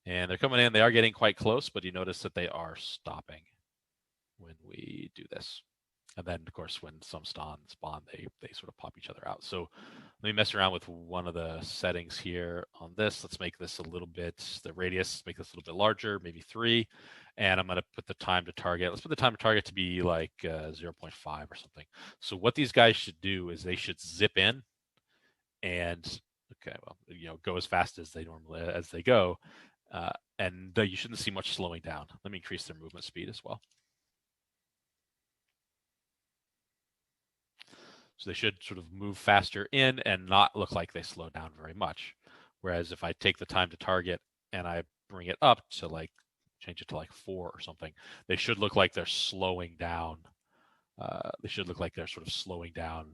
and they're coming in. They are getting quite close, but you notice that they are stopping when we do this. And then, of course, when some spawn, they sort of pop each other out. So let me mess around with one of the settings here on this. Let's make this a little bit, the radius, make this a little bit larger, maybe 3. And I'm going to put the time to target. Let's put the time to target to be like 0.5 or something. So what these guys should do is they should zip in and, okay, well, go as fast as they go. And you shouldn't see much slowing down. Let me increase their movement speed as well. So they should sort of move faster in and not look like they slow down very much. Whereas if I take the time to target and I bring it up to like, change it to like 4 or something, they should look like they're slowing down. They should look like they're sort of slowing down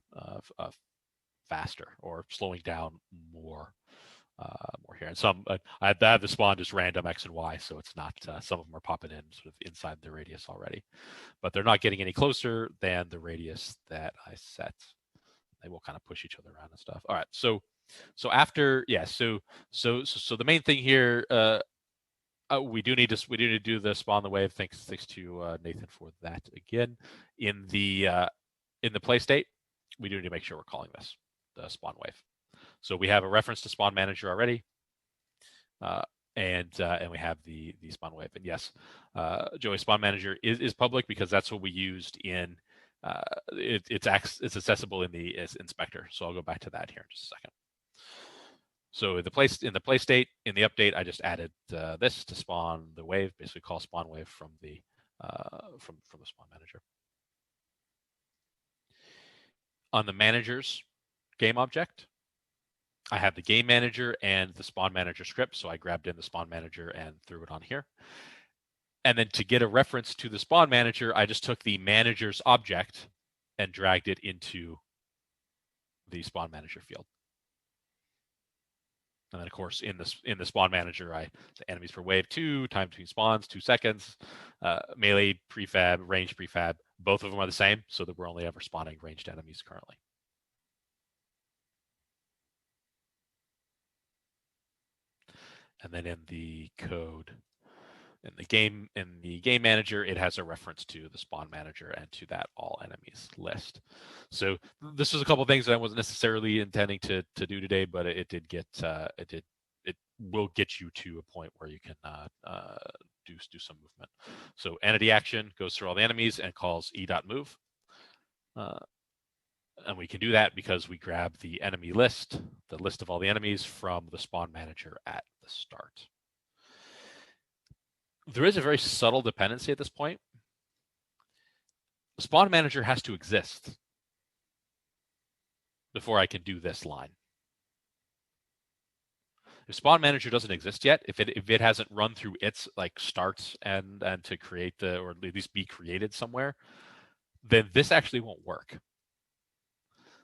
faster, or slowing down more here. And some, I have the spawn just random X and Y, so it's not, some of them are popping in sort of inside the radius already, but they're not getting any closer than the radius that I set. They will kind of push each other around and stuff. All right, so after, yeah, so the main thing here, we do need to do the spawn the wave. Thanks to Nathan for that again. In the play state, we do need to make sure we're calling this the spawn wave. So we have a reference to spawn manager already, and we have the spawn wave. And yes, Joey, spawn manager is public because that's what we used in. It's accessible in the Specter. So I'll go back to that here in just a second. So in the play state, in the update, I just added this to spawn the wave, basically call spawn wave from the from the spawn manager. On the manager's game object, I have the game manager and the spawn manager script. So I grabbed in the spawn manager and threw it on here. And then to get a reference to the spawn manager, I just took the manager's object and dragged it into the spawn manager field. And then of course in the spawn manager, the enemies per wave 2, time between spawns 2 seconds, melee prefab, ranged prefab, both of them are the same, so that we're only ever spawning ranged enemies currently. And then in the code, in the game manager, it has a reference to the spawn manager and to that all enemies list. So this was a couple of things that I wasn't necessarily intending to do today, but it will get you to a point where you can do some movement. So entity action goes through all the enemies and calls e.move. And we can do that because we grab the enemy list, the list of all the enemies from the spawn manager at the start. There is a very subtle dependency at this point. The spawn manager has to exist before I can do this line. If spawn manager doesn't exist yet, if it hasn't run through its like starts and to create or at least be created somewhere, then this actually won't work.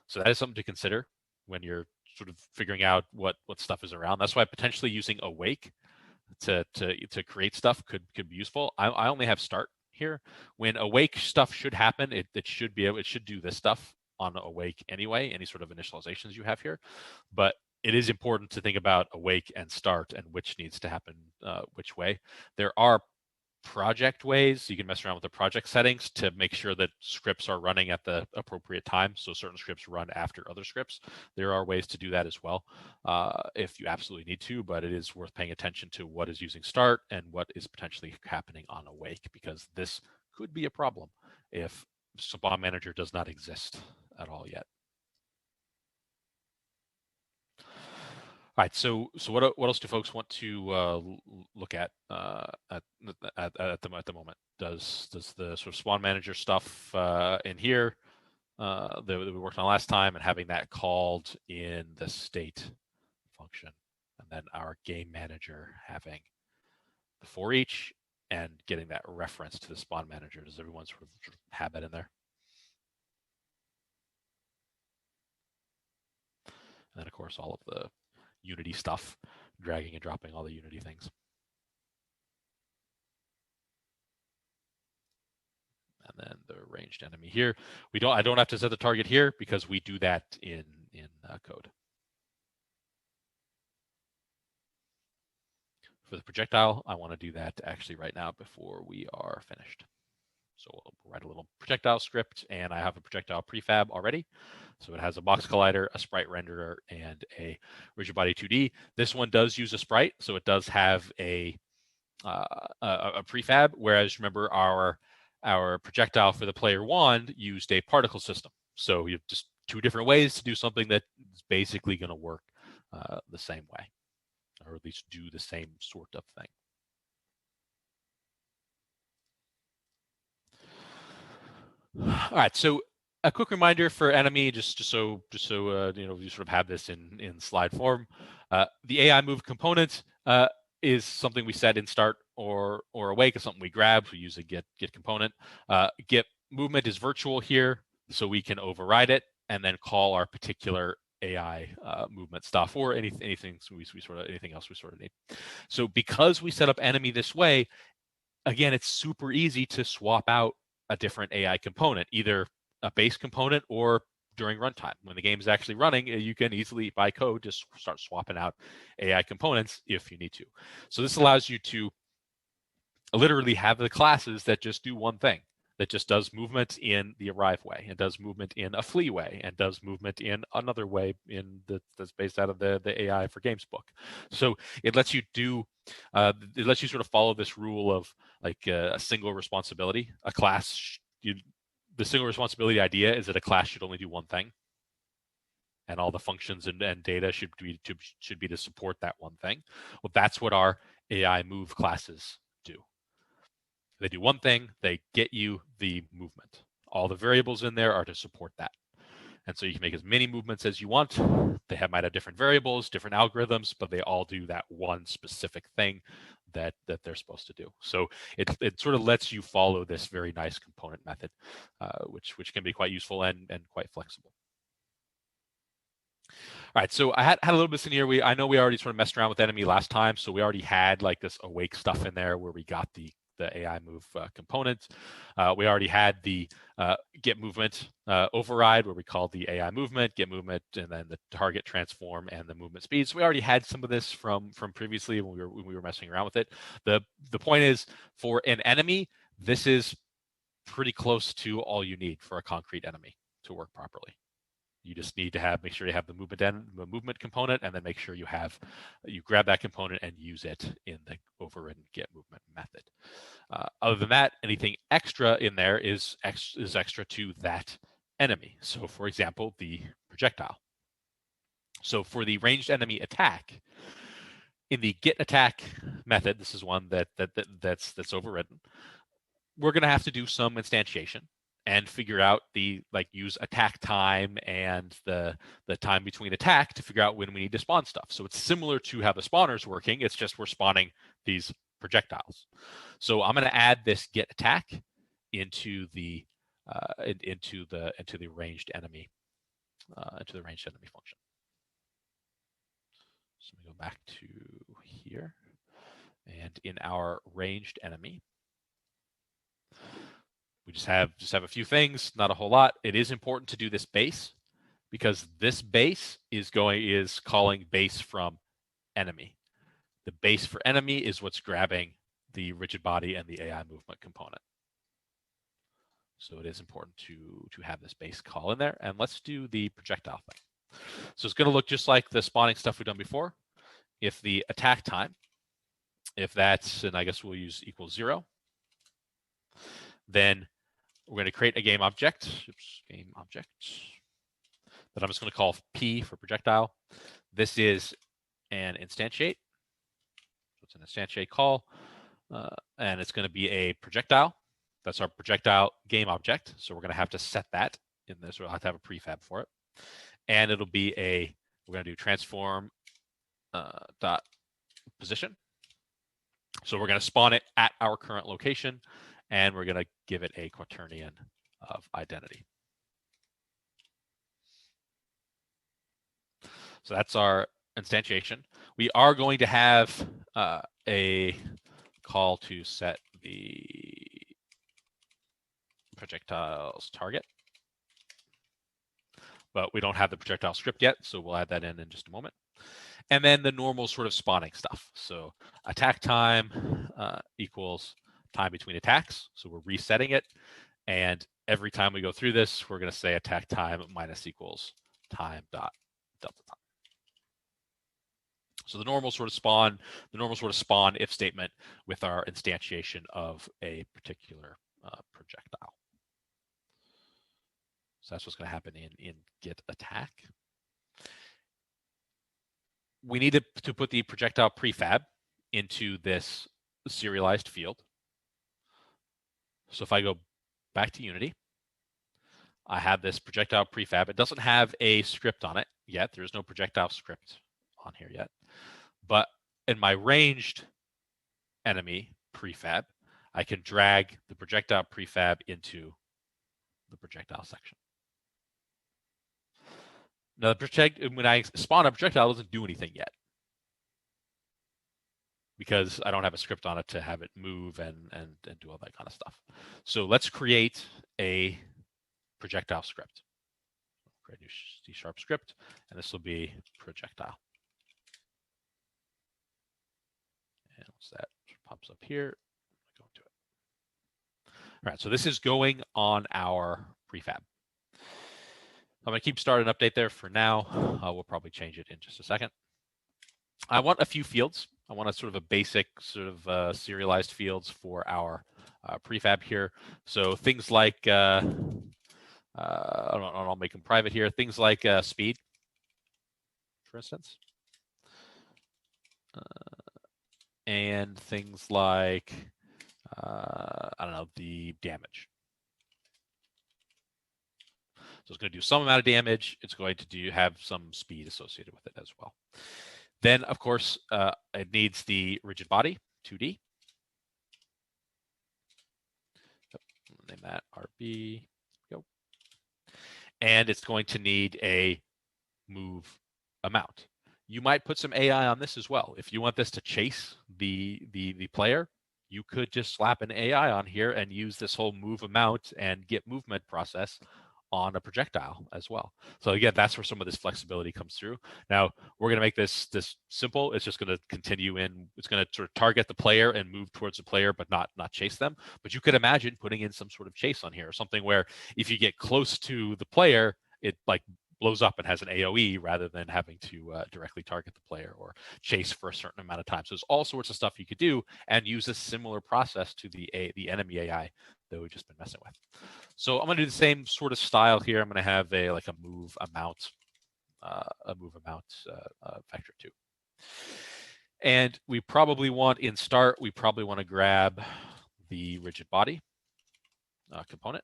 So that is something to consider when you're sort of figuring out what stuff is around. That's why potentially using awake to create stuff could be useful. I only have start here. When awake stuff should happen, it should do this stuff on awake anyway, any sort of initializations you have here. But it is important to think about awake and start and which needs to happen which way. There are project ways you can mess around with the project settings to make sure that scripts are running at the appropriate time. So certain scripts run after other scripts. There are ways to do that as well if you absolutely need to, but it is worth paying attention to what is using start and what is potentially happening on awake, because this could be a problem if spawn manager does not exist at all yet. All right, so what else do folks want to look at the moment? Does the sort of spawn manager stuff in here that we worked on last time and having that called in the state function, and then our game manager having the for each and getting that reference to the spawn manager, does everyone sort of have that in there? And then of course all of the Unity stuff, dragging and dropping all the Unity things. And then the ranged enemy here. I don't have to set the target here because we do that in code. For the projectile, I want to do that actually right now before we are finished. So we'll write a little projectile script, and I have a projectile prefab already. So it has a box collider, a sprite renderer, and a rigid body 2D. This one does use a sprite, so it does have a prefab, whereas remember our projectile for the player wand used a particle system. So you have just two different ways to do something that is basically going to work the same way, or at least do the same sort of thing. All right, so a quick reminder for enemy, just so you sort of have this in slide form. The AI move component is something we set in start or awake. It's something we grab. We use a get component. Get movement is virtual here, so we can override it and then call our particular AI movement stuff or anything else we sort of need. So because we set up enemy this way, again, it's super easy to swap out a different AI component, either a base component or during runtime. When the game is actually running, you can easily, by code, just start swapping out AI components if you need to. So this allows you to literally have the classes that just do one thing, that just does movement in the arrive way, and does movement in a flee way, and does movement in another way that's based out of the AI for Games book. So it lets you it lets you sort of follow this rule of like a single responsibility. A class, the single responsibility idea is that a class should only do one thing, and all the functions and data should be to support that one thing. Well, that's what our AI move classes do. They do one thing, they get you the movement. All the variables in there are to support that. And so you can make as many movements as you want. They might have different variables, different algorithms, but they all do that one specific thing that they're supposed to do. So it sort of lets you follow this very nice component method, which can be quite useful and quite flexible. All right, so I had a little bit in here. I know we already sort of messed around with enemy last time, so we already had like this awake stuff in there where we got the AI move component. We already had the get movement override where we called the AI movement, get movement, and then the target transform and the movement speed. So we already had some of this from previously when we were messing around with it. The point is, for an enemy, this is pretty close to all you need for a concrete enemy to work properly. You just need to make sure you have the movement component, and then make sure you grab that component and use it in the overridden get movement method. Other than that, anything extra in there is extra to that enemy. So, for example, the projectile. So for the ranged enemy attack, in the get attack method, this is one that's overridden. We're going to have to do some instantiation and figure out use attack time and the time between attack to figure out when we need to spawn stuff. So it's similar to how the spawner's working. It's just we're spawning these projectiles. So I'm going to add this get attack into the ranged enemy function. So we go back to here, and in our ranged enemy, we just have a few things, not a whole lot. It is important to do this base because this base is calling base from enemy. The base for enemy is what's grabbing the rigid body and the AI movement component. So it is important to have this base call in there. And let's do the projectile thing. So it's going to look just like the spawning stuff we've done before. If the attack time, and I guess we'll use equals 0, then we're going to create a game object. Game object. That I'm just going to call P for projectile. This is an instantiate. It's an instantiate call, and it's going to be a projectile. That's our projectile game object. So we're going to have to set that in this. We'll have to have a prefab for it, and it'll be we're going to do transform dot position. So we're going to spawn it at our current location, and we're going to give it a quaternion of identity. So that's our instantiation. We are going to have a call to set the projectile's target, but we don't have the projectile script yet, so we'll add that in just a moment. And then the normal sort of spawning stuff. So attack time equals time between attacks. So we're resetting it. And every time we go through this, we're going to say attack time minus equals time dot delta time. So the normal sort of spawn if statement with our instantiation of a particular projectile. So that's what's going to happen in get attack. We need to put the projectile prefab into this serialized field. So if I go back to Unity, I have this projectile prefab. It doesn't have a script on it yet. There's no projectile script on here yet. But in my ranged enemy prefab, I can drag the projectile prefab into the projectile section. Now, when I spawn a projectile, it doesn't do anything yet because I don't have a script on it to have it move and do all that kind of stuff. So let's create a projectile script. Create a new C# script, and this will be projectile. And once that pops up here, go into it. All right, so this is going on our prefab. I'm going to keep start and update there for now. We'll probably change it in just a second. I want a few fields. I want a sort of a basic sort of serialized fields for our prefab here. So things like, I'll make them private here. Things like speed, for instance. And things like I don't know, the damage. So it's going to do some amount of damage. It's going to have some speed associated with it as well. Then, of course, it needs the rigid body, 2D. Name that RB. Go. And it's going to need a move amount. You might put some AI on this as well. If you want this to chase the player, you could just slap an AI on here and use this whole move amount and get movement process on a projectile as well. So again, that's where some of this flexibility comes through. Now we're going to make this simple. It's just going to continue in. It's going to sort of target the player and move towards the player, but not chase them. But you could imagine putting in some sort of chase on here, something where if you get close to the player, it like blows up and has an AOE rather than having to directly target the player or chase for a certain amount of time. So there's all sorts of stuff you could do and use a similar process to the enemy AI that we've just been messing with. So I'm going to do the same sort of style here. I'm going to have a move amount vector 2. And we probably want in start, we probably want to grab the rigid body component.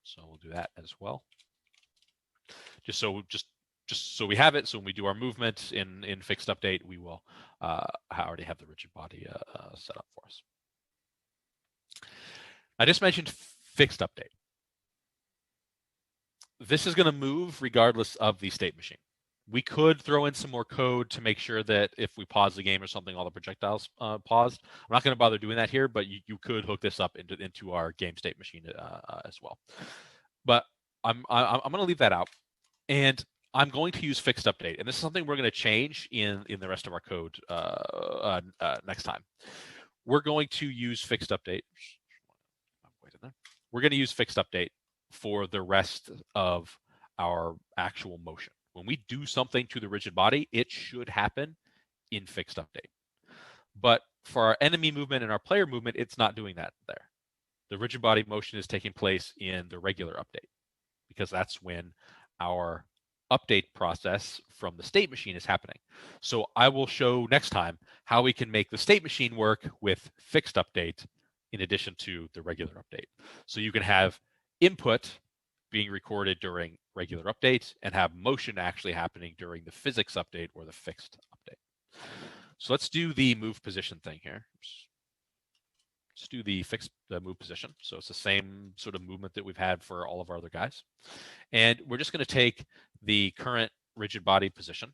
So we'll do that as well. Just so we have it. So when we do our movement in fixed update, we will already have the rigid body set up for us. I just mentioned fixed update. This is going to move regardless of the state machine. We could throw in some more code to make sure that if we pause the game or something, all the projectiles paused. I'm not going to bother doing that here, but you could hook this up into our game state machine as well. But I'm going to leave that out, and I'm going to use fixed update, and this is something we're going to change in the rest of our code next time. We're going to use fixed update. We're going to use fixed update for the rest of our actual motion. When we do something to the rigid body, it should happen in fixed update. But for our enemy movement and our player movement, it's not doing that there. The rigid body motion is taking place in the regular update because that's when our update process from the state machine is happening. So I will show next time how we can make the state machine work with fixed update in addition to the regular update. So you can have input being recorded during regular update and have motion actually happening during the physics update or the fixed update. So let's do the move position thing here. Let's do the move position. So it's the same sort of movement that we've had for all of our other guys. And we're just going to take the current rigid body position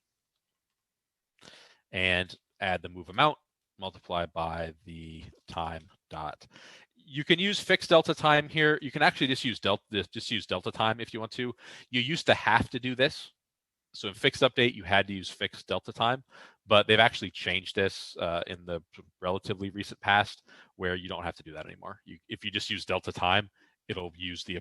and add the move amount multiplied by the time dot. You can use fixed delta time here. You can actually just use delta time if you want to. You used to have to do this. So in fixed update, you had to use fixed delta time, but they've actually changed this in the relatively recent past where you don't have to do that anymore. If you just use delta time, it'll use the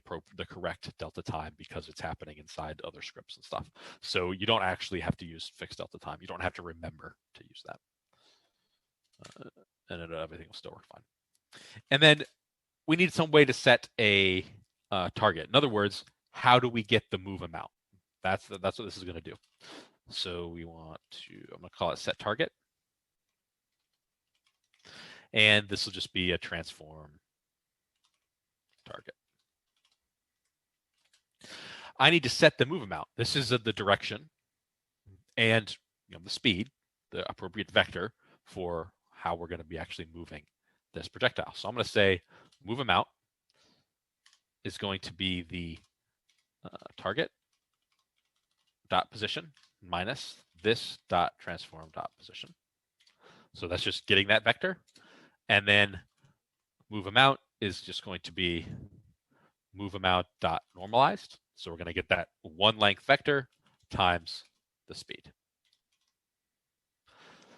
correct delta time because it's happening inside other scripts and stuff. So you don't actually have to use fixed delta time. You don't have to remember to use that. And everything will still work fine. And then we need some way to set a target. In other words, how do we get the move amount? That's what this is going to do. So we want to, I'm going to call it set target. And this will just be a transform target. I need to set the move amount. This is the direction and the speed, the appropriate vector for how we're going to be actually moving this projectile. So I'm going to say move amount is going to be the target dot position minus this dot transform dot position. So that's just getting that vector. And then move amount is just going to be move amount dot normalized. So we're going to get that one length vector times the speed.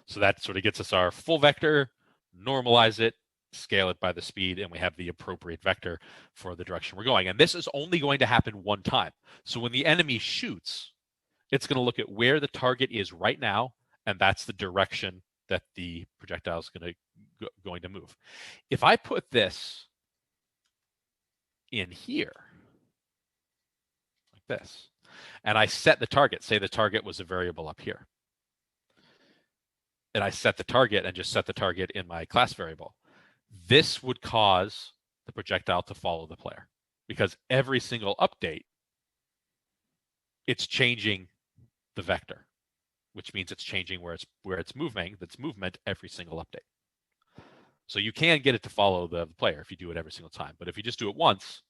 So that sort of gets us our full vector, normalize it, scale it by the speed, and we have the appropriate vector for the direction we're going. And this is only going to happen one time. So when the enemy shoots, it's going to look at where the target is right now, and that's the direction that the projectile is going to move. If I put this in here, like this, and I set the target, say the target was a variable up here, and I set the target and just set the target in my class variable, This would cause the projectile to follow the player, because every single update, it's changing the vector, which means it's changing where it's moving. That's movement every single update. So you can get it to follow the player if you do it every single time. But if you just do it once,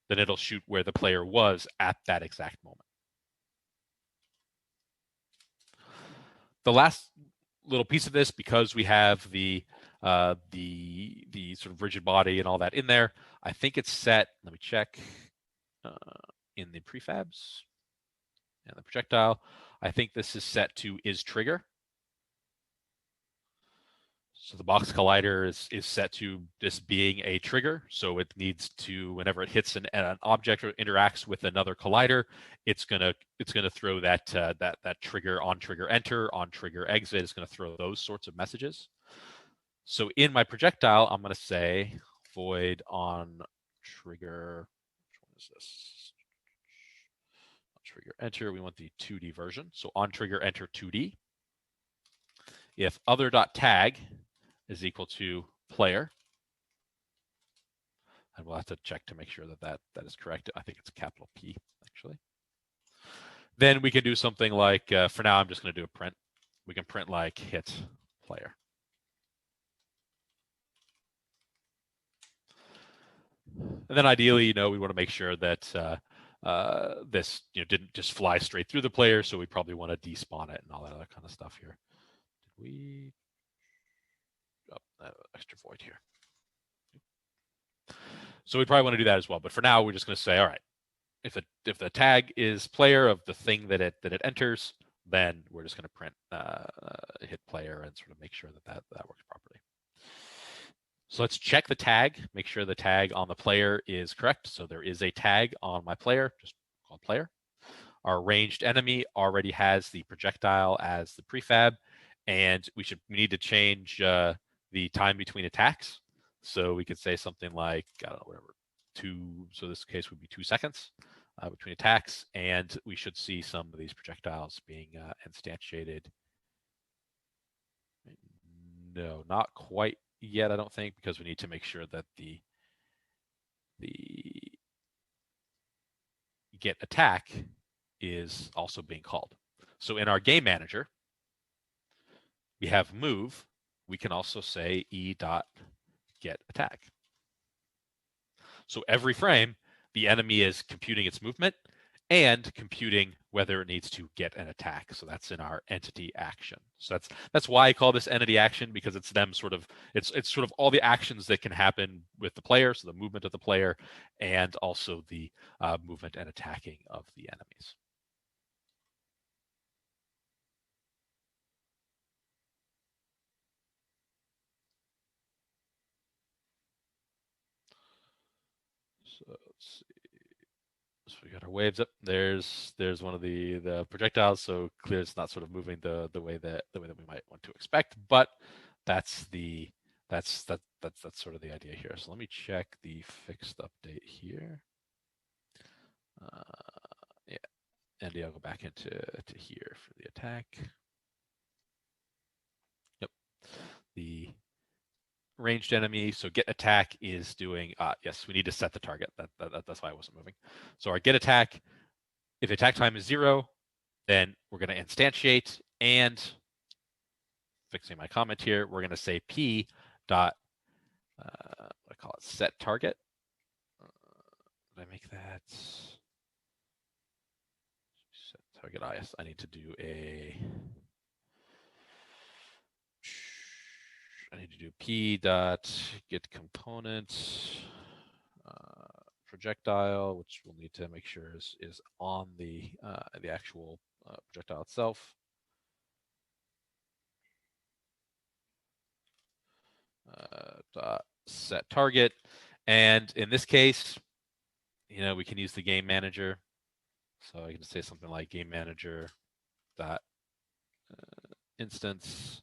then it'll shoot where the player was at that exact moment. The last little piece of this, because we have the sort of rigid body and all that in there, I think it's set. Let me check in the prefabs and the projectile. I think this is set to is trigger. So the box collider is set to this being a trigger. So it needs to, whenever it hits an object or interacts with another collider, it's gonna throw that trigger, on trigger enter, on trigger exit. It's gonna throw those sorts of messages. So in my projectile, I'm gonna say void on trigger. Which one is this? On trigger enter. We want the 2D version. So on trigger enter 2D. If other.tag is equal to player, and we'll have to check to make sure that is correct. I think it's capital P, actually. Then we can do something like, for now, I'm just going to do a print. We can print like hit player. And then ideally, we want to make sure that this didn't just fly straight through the player, so we probably want to despawn it and all that other kind of stuff here. Did we? Oh, extra void here. So we probably want to do that as well. But for now, we're just going to say, all right, if the tag is player of the thing that it enters, then we're just going to print hit player and sort of make sure that works properly. So let's check the tag, make sure the tag on the player is correct. So there is a tag on my player, just called player. Our ranged enemy already has the projectile as the prefab, and we need to change the time between attacks. So we could say something like, I don't know, whatever, 2. So this case would be 2 seconds between attacks, and we should see some of these projectiles being instantiated. No, not quite yet, I don't think, because we need to make sure that the get attack is also being called. So in our game manager, we have move. We can also say e.get attack. So every frame, the enemy is computing its movement and computing whether it needs to get an attack. So that's in our entity action. So that's why I call this entity action, because it's them sort of, it's sort of all the actions that can happen with the player, so the movement of the player, and also the movement and attacking of the enemies. So let's see. So we got our waves up. There's one of the projectiles. So clear it's not sort of moving the way that we might want to expect, but that's sort of the idea here. So let me check the fixed update here. Yeah, and I'll go back into here for the attack. Yep, the ranged enemy. So get attack is doing. Yes, we need to set the target. That's why I wasn't moving. So our get attack. If attack time is 0, then we're going to instantiate, and fixing my comment here, we're going to say p dot I call it set target. Did I make that set target? Yes, I need to do I need to do p dot get component projectile, which we'll need to make sure is on the actual projectile itself. Dot set target, and in this case, we can use the game manager. So I can say something like game manager dot instance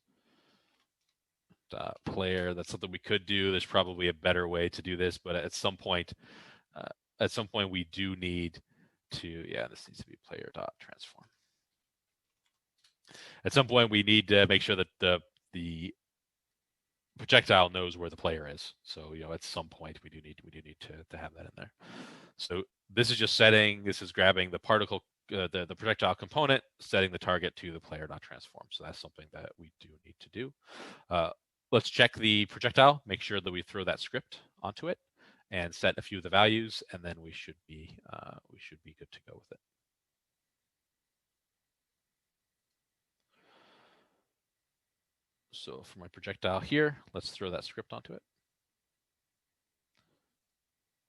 dot player. That's something we could do. There's probably a better way to do this, but at some point we do need to. Yeah, this needs to be player dot transform. At some point, we need to make sure that the projectile knows where the player is. So at some point we do need to have that in there. So this is just setting. This is grabbing the particle, the projectile component, setting the target to the player not transform. So that's something that we do need to do. Let's check the projectile. Make sure that we throw that script onto it, and set a few of the values, and then we should be good to go with it. So for my projectile here, let's throw that script onto it.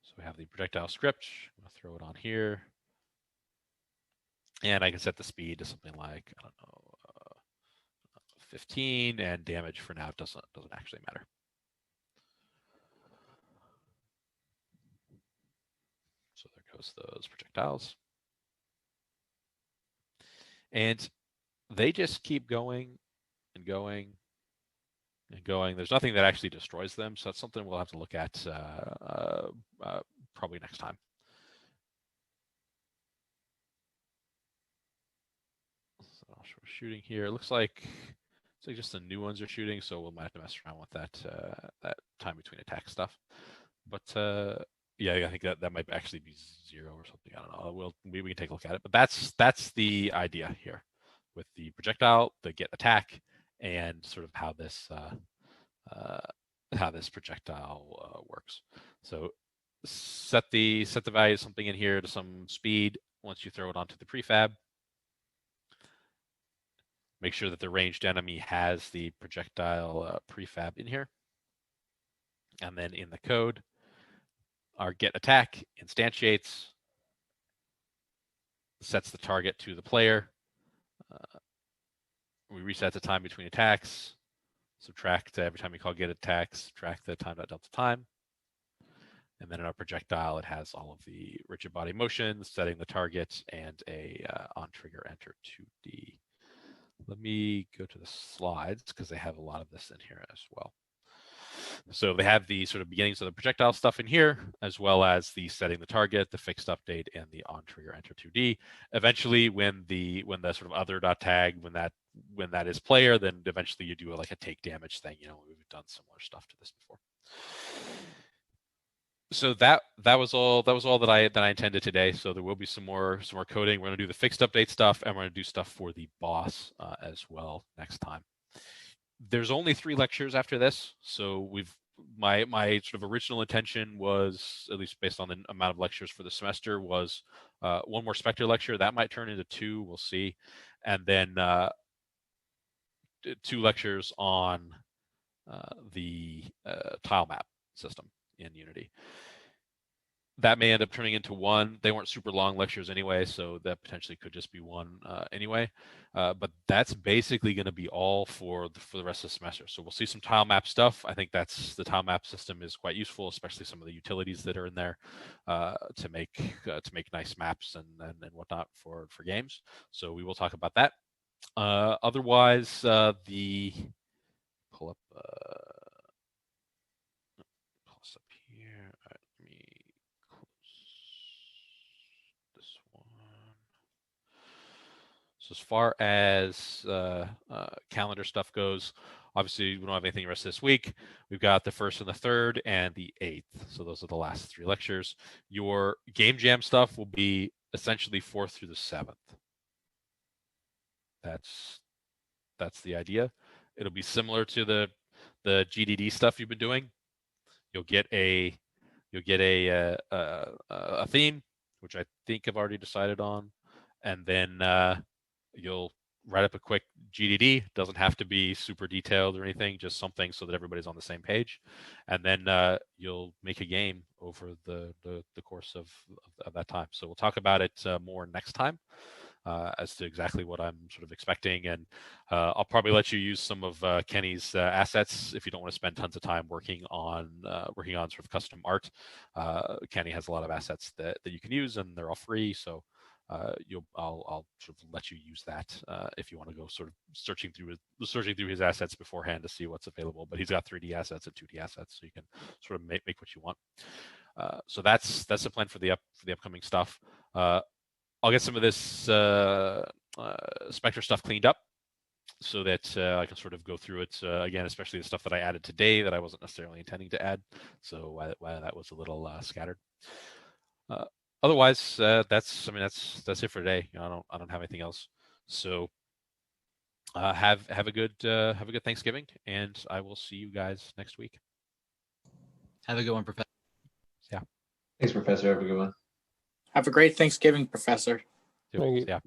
So we have the projectile script. I'm going to throw it on here. And I can set the speed to something like, I don't know, 15, and damage for now doesn't actually matter. So there goes those projectiles. And they just keep going and going and going. There's nothing that actually destroys them, so that's something we'll have to look at probably next time. So we're shooting here. It looks like just the new ones are shooting, so we'll might have to mess around with that time between attack stuff. But yeah, I think that might actually be 0 or something. I don't know. We can take a look at it. But that's the idea here with the projectile, the get attack, and sort of how this projectile works. So set the value of something in here to some speed. Once you throw it onto the prefab, make sure that the ranged enemy has the projectile prefab in here. And then in the code, our get attack instantiates, sets the target to the player. We reset the time between attacks, subtract every time we call get attack, subtract the time.delta time. And then in our projectile, it has all of the rigid body motions, setting the target, and a on trigger enter 2D. Let me go to the slides because they have a lot of this in here as well. So they have the sort of beginnings of the projectile stuff in here, as well as the setting the target, the fixed update, and the on trigger enter 2D. Eventually, when the sort of other .tag, when that is player, then eventually you do like a take damage thing. We've done similar stuff to this before. So that was all that I intended today. So there will be some more coding. We're going to do the fixed update stuff, and we're going to do stuff for the boss as well next time. There's only 3 lectures after this, so my sort of original intention was, at least based on the amount of lectures for the semester, was 1 more Specter lecture. That might turn into 2. We'll see, and then 2 lectures on the tile map system in Unity. That may end up turning into 1. They weren't super long lectures anyway, so that potentially could just be 1 anyway. But that's basically going to be all for the rest of the semester. So we'll see some tile map stuff. I think the tile map system is quite useful, especially some of the utilities that are in there to make nice maps and whatnot for games. So we will talk about that. Otherwise, the pull up. So as far as calendar stuff goes, obviously we don't have anything the rest of this week. We've got the 1st and the 3rd and the 8th. So those are the last 3 lectures. Your game jam stuff will be essentially 4th through the 7th. That's the idea. It'll be similar to the GDD stuff you've been doing. You'll get a theme, which I think I've already decided on, and then you'll write up a quick GDD. Doesn't have to be super detailed or anything, just something so that everybody's on the same page. And then you'll make a game over the course of that time. So we'll talk about it more next time as to exactly what I'm sort of expecting. And I'll probably let you use some of Kenny's assets if you don't want to spend tons of time working on sort of custom art. Kenny has a lot of assets that you can use, and they're all free. So I'll sort of let you use that if you want to go sort of searching through his assets beforehand to see what's available. But he's got 3D assets and 2D assets, so you can sort of make what you want. So that's the plan for the upcoming stuff. I'll get some of this Specter stuff cleaned up, so that I can sort of go through it again, especially the stuff that I added today that I wasn't necessarily intending to add. So why that was a little scattered. Otherwise, that's it for today. I don't have anything else. So have a good Thanksgiving, and I will see you guys next week. Have a good one, Professor. Yeah. Thanks, Professor. Have a good one. Have a great Thanksgiving, Professor. Yeah.